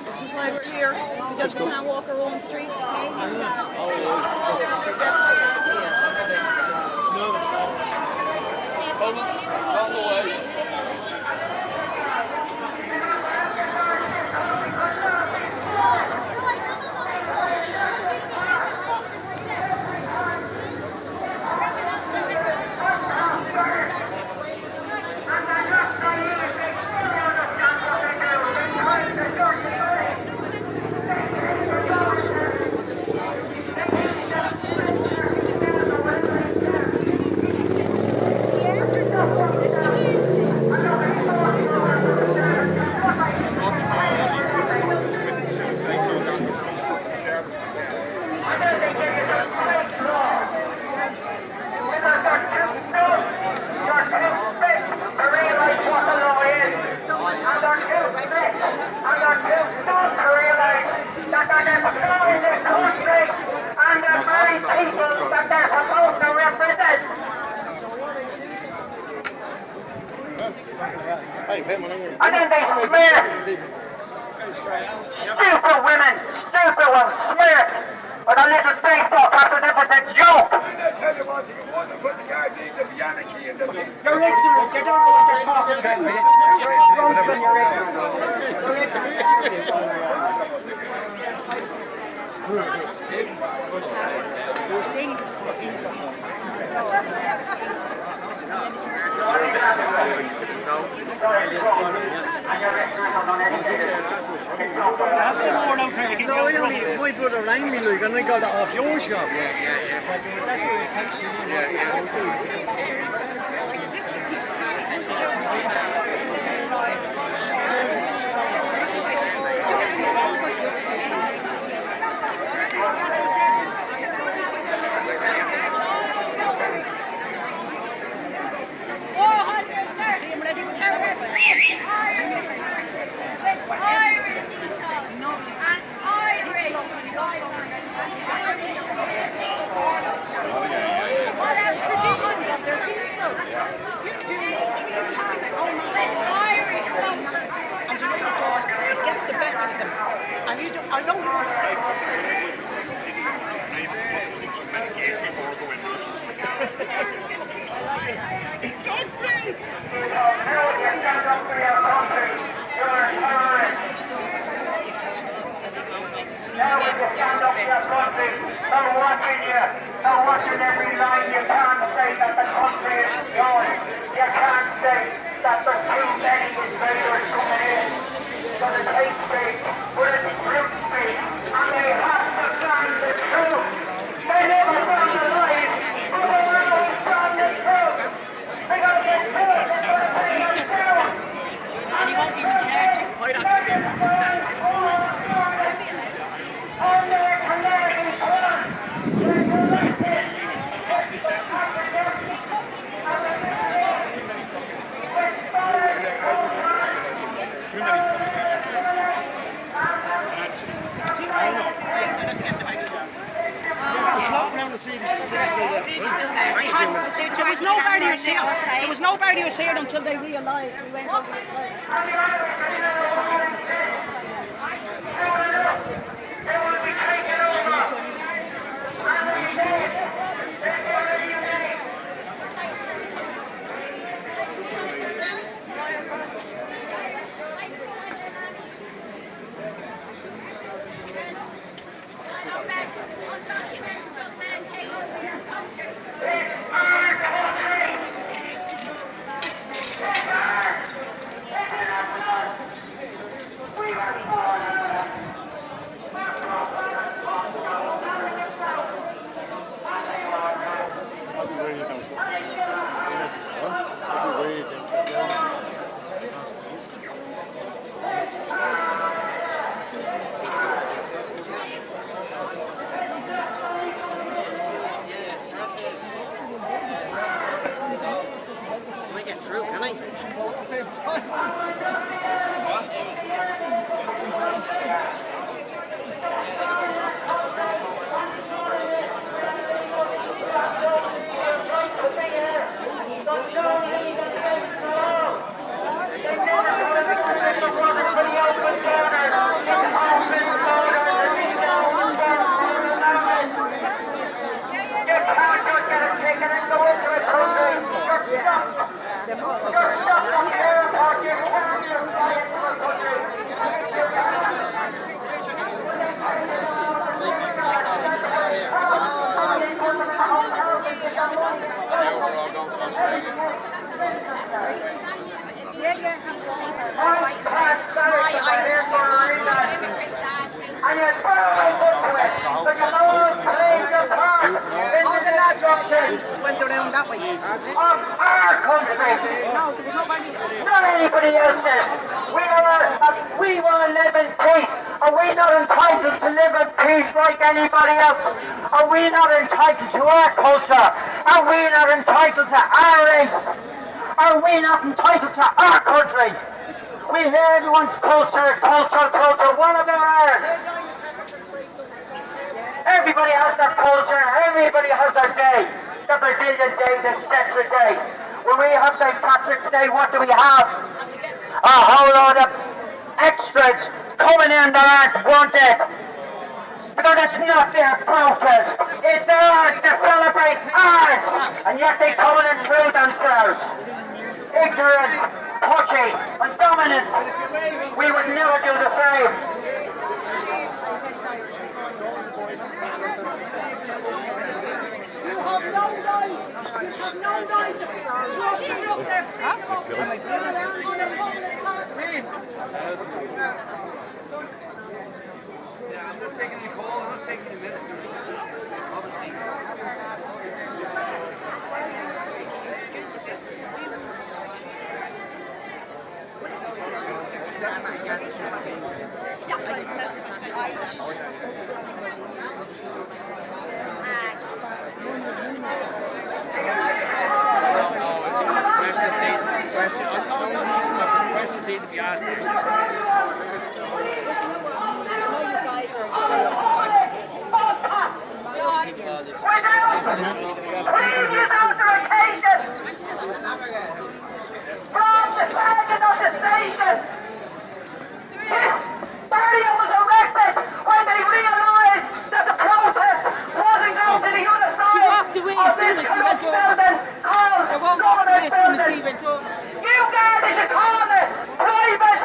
S17: This is why we're here, because we can't walk our own streets.
S14: And then they smear stupid women, stupid ones, smear with a little Facebook after if it's a joke.
S10: You're ignorant, you don't know what you're talking about. You're drunk and you're
S3: No, my brother rang me, like, and I got it off your shop.
S11: What else traditions?
S9: There was no barriers here. There was no barriers here until they realised we went over the went around that way.
S14: Of our country. Not anybody else's. We want to live in peace. Are we not entitled to live in peace like anybody else? Are we not entitled to our culture? Are we not entitled to our race? Are we not entitled to our country? We hear everyone's culture. What about ours? Everybody has their culture, everybody has their day. The Brazilian Day, the Central Day. When we have St. Patrick's Day, what do we have? A whole lot of extras coming in that aren't wanted. Because it's not their protest. It's ours to celebrate ours. And yet they come and include themselves. Ignorant, pushy, and dominant. We would never do the same.
S10: Yeah, I'm not taking any call, I'm not taking any messages. Questions need to be asked.
S14: Previous altercation from the second of the station. This barrier was erected when they realised that the protest wasn't going to the other side. She walked away as soon as she went over. You guys should call it private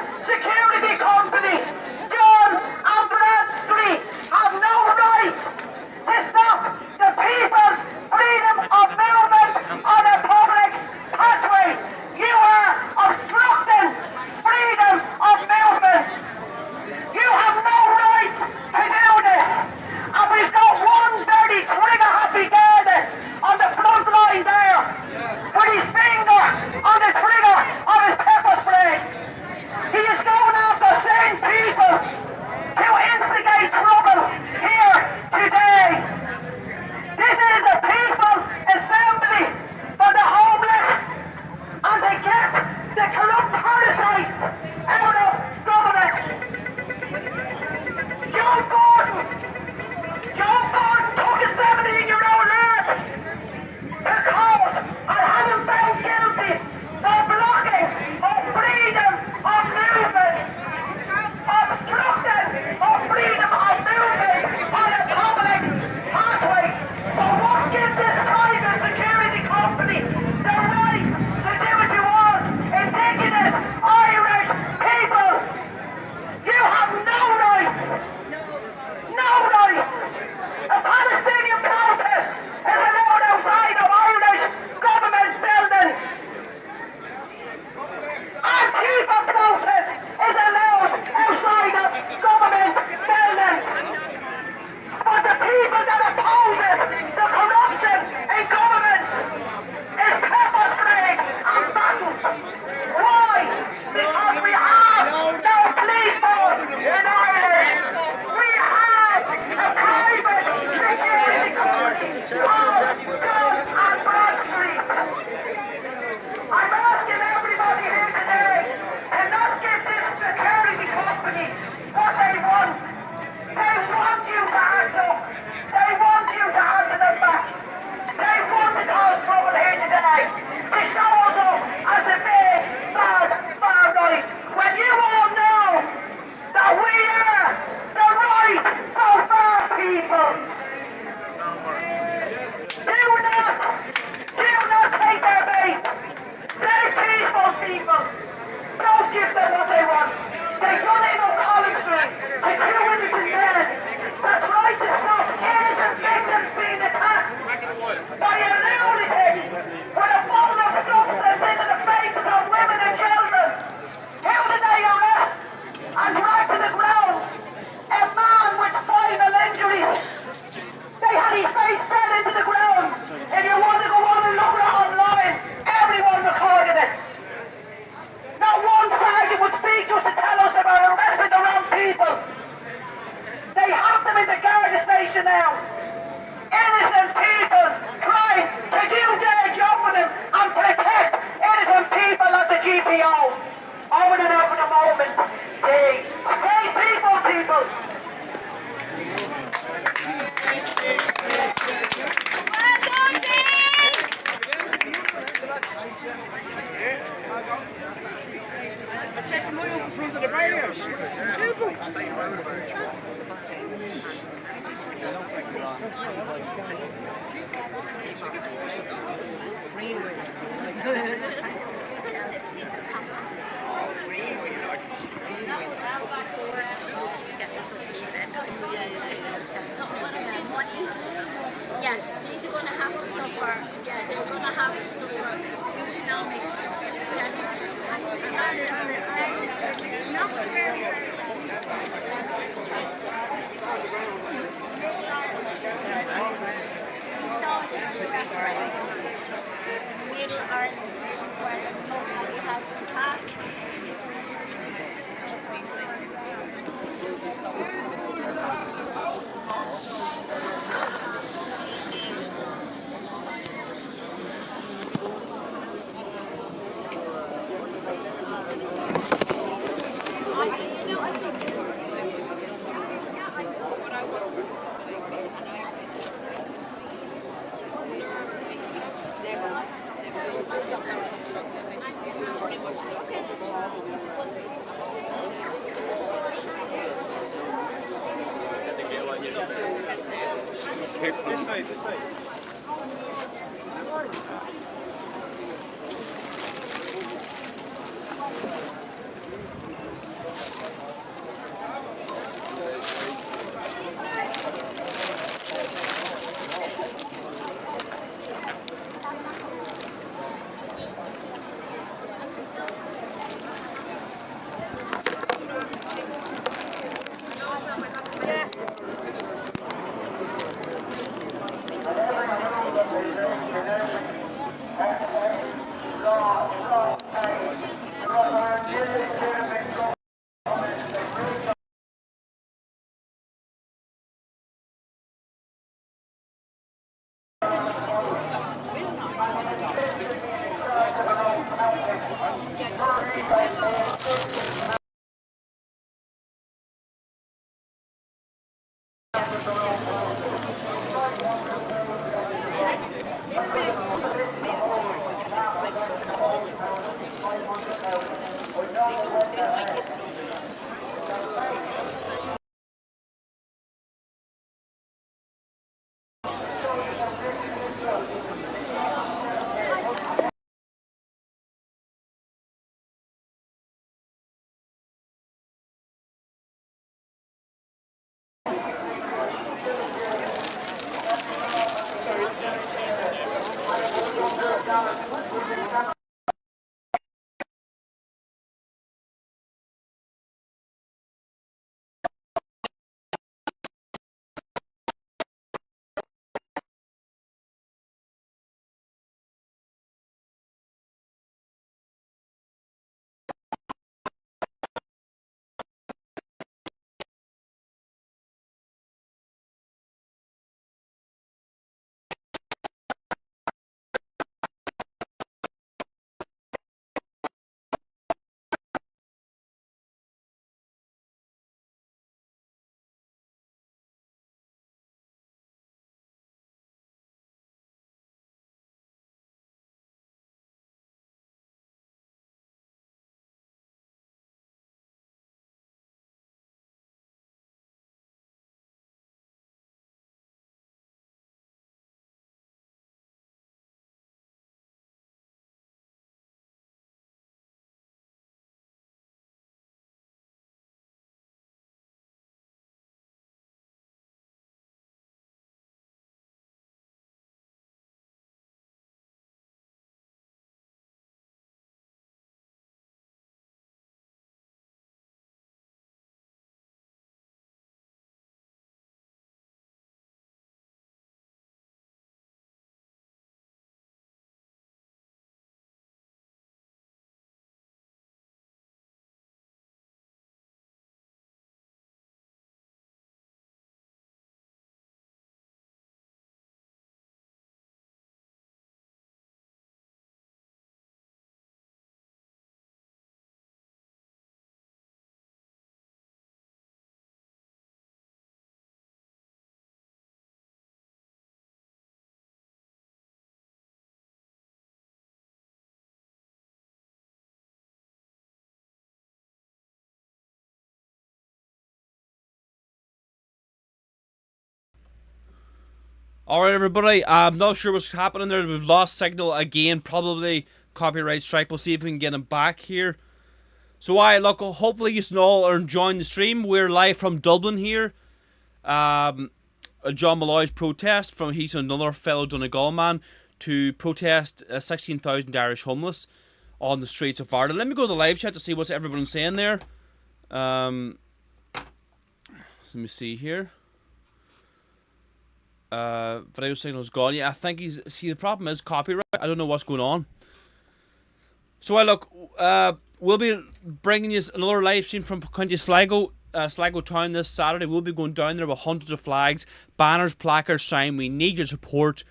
S9: innocent people trying to do their job for them and protect innocent people at the GPO. Over and out for the moment. Hey, people.
S10: Check them way up in front of the barriers.
S6: Yes, these are going to have to suffer. Yeah, they're going to have to suffer economic Middle Ireland, where nobody had them back.
S10: This side.
S1: Alright, everybody. I'm not sure what's happening there. We've lost signal again. Probably copyright strike. We'll see if we can get him back here. So, look, hopefully you all are enjoying the stream. We're live from Dublin here. John Malloy's protest from he's another fellow Donegal man to protest 16,000 Irish homeless on the streets of Ireland. Let me go to the live chat to see what everyone's saying there. Let me see here. Video signal's gone. Yeah, I think he's... See, the problem is copyright. I don't know what's going on. So, look, we'll be bringing you another live stream from County Sligo, Sligo Town this Saturday. We'll be going down there with hundreds of flags, banners, placards, sign. We need your support.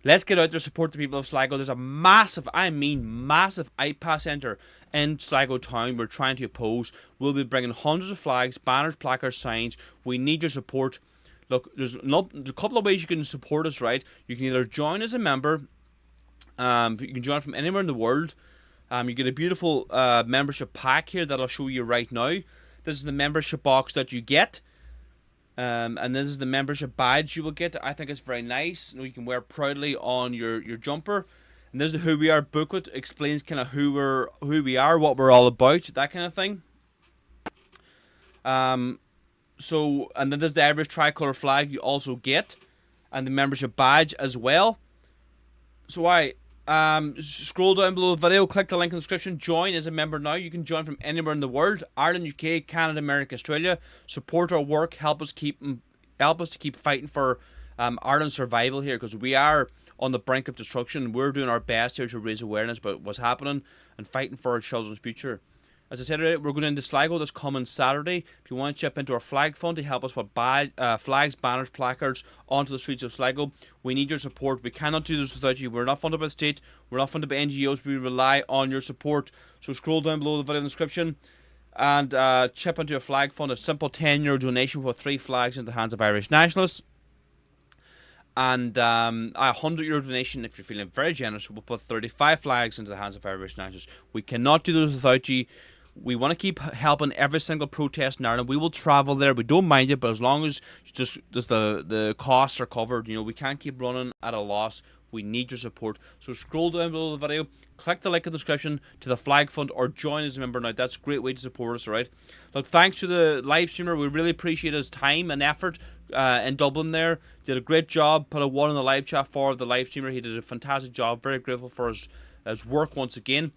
S1: Let's get out there, support the people of Sligo. There's a massive, I mean massive IPA centre in Sligo Town we're trying to oppose. We'll be bringing hundreds of flags, banners, placards, signs. We need your support. Look, there's a couple of ways you can support us, right? You can either join as a member. You can join from anywhere in the world. You get a beautiful membership pack here that I'll show you right now. This is the membership box that you get. And this is the membership badge you will get. I think it's very nice. You can wear proudly on your jumper. And this is the Who We Are booklet. Explains kind of who we are, what we're all about, that kind of thing. So, and then there's the Irish tricolour flag you also get, and the membership badge as well. So scroll down below the video, click the link in the description, join as a member now. You can join from anywhere in the world, Ireland, UK, Canada, America, Australia. Support our work, help us to keep fighting for Ireland's survival here, because we are on the brink of destruction. We're doing our best here to raise awareness about what's happening and fighting for our children's future. As I said earlier, we're going into Sligo this coming Saturday. If you want to chip into our flag fund to help us with flags, banners, placards onto the streets of Sligo, we need your support. We cannot do this without you. We're not funded by the state. We're not funded by NGOs. We rely on your support. So scroll down below the video in the description and chip into a flag fund. A simple €10 donation with 3 flags in the hands of Irish nationalists. And a €100 donation if you're feeling very generous. We'll put 35 flags into the hands of Irish nationalists. We cannot do this without you. We want to keep helping every single protest in Ireland. We will travel there. We don't mind it, but as long as just the costs are covered, we can't keep running at a loss. We need your support. So scroll down below the video, click the link in the description to the flag fund, or join as a member now. That's a great way to support us, alright? Look, thanks to the live streamer. We really appreciate his time and effort in Dublin there. Did a great job. Put a 1 in the live chat for the live streamer. He did a fantastic job. Very grateful for his work once again.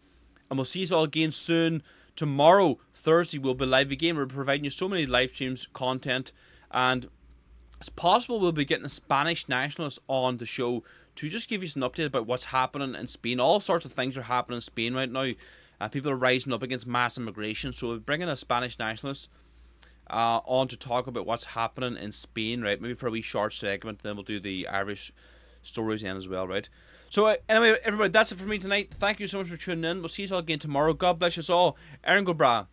S1: And we'll see you all again soon. Tomorrow, Thursday, we'll be live again. We're providing you so many live streams, content, and it's possible we'll be getting a Spanish nationalist on the show to just give you an update about what's happening in Spain. All sorts of things are happening in Spain right now. People are rising up against mass immigration, so we're bringing a Spanish nationalist on to talk about what's happening in Spain, right? Maybe for a wee short segment, then we'll do the Irish stories in as well, right? So anyway, everybody, that's it for me tonight. Thank you so much for tuning in. We'll see you all again tomorrow. God bless you all. Erin go bra.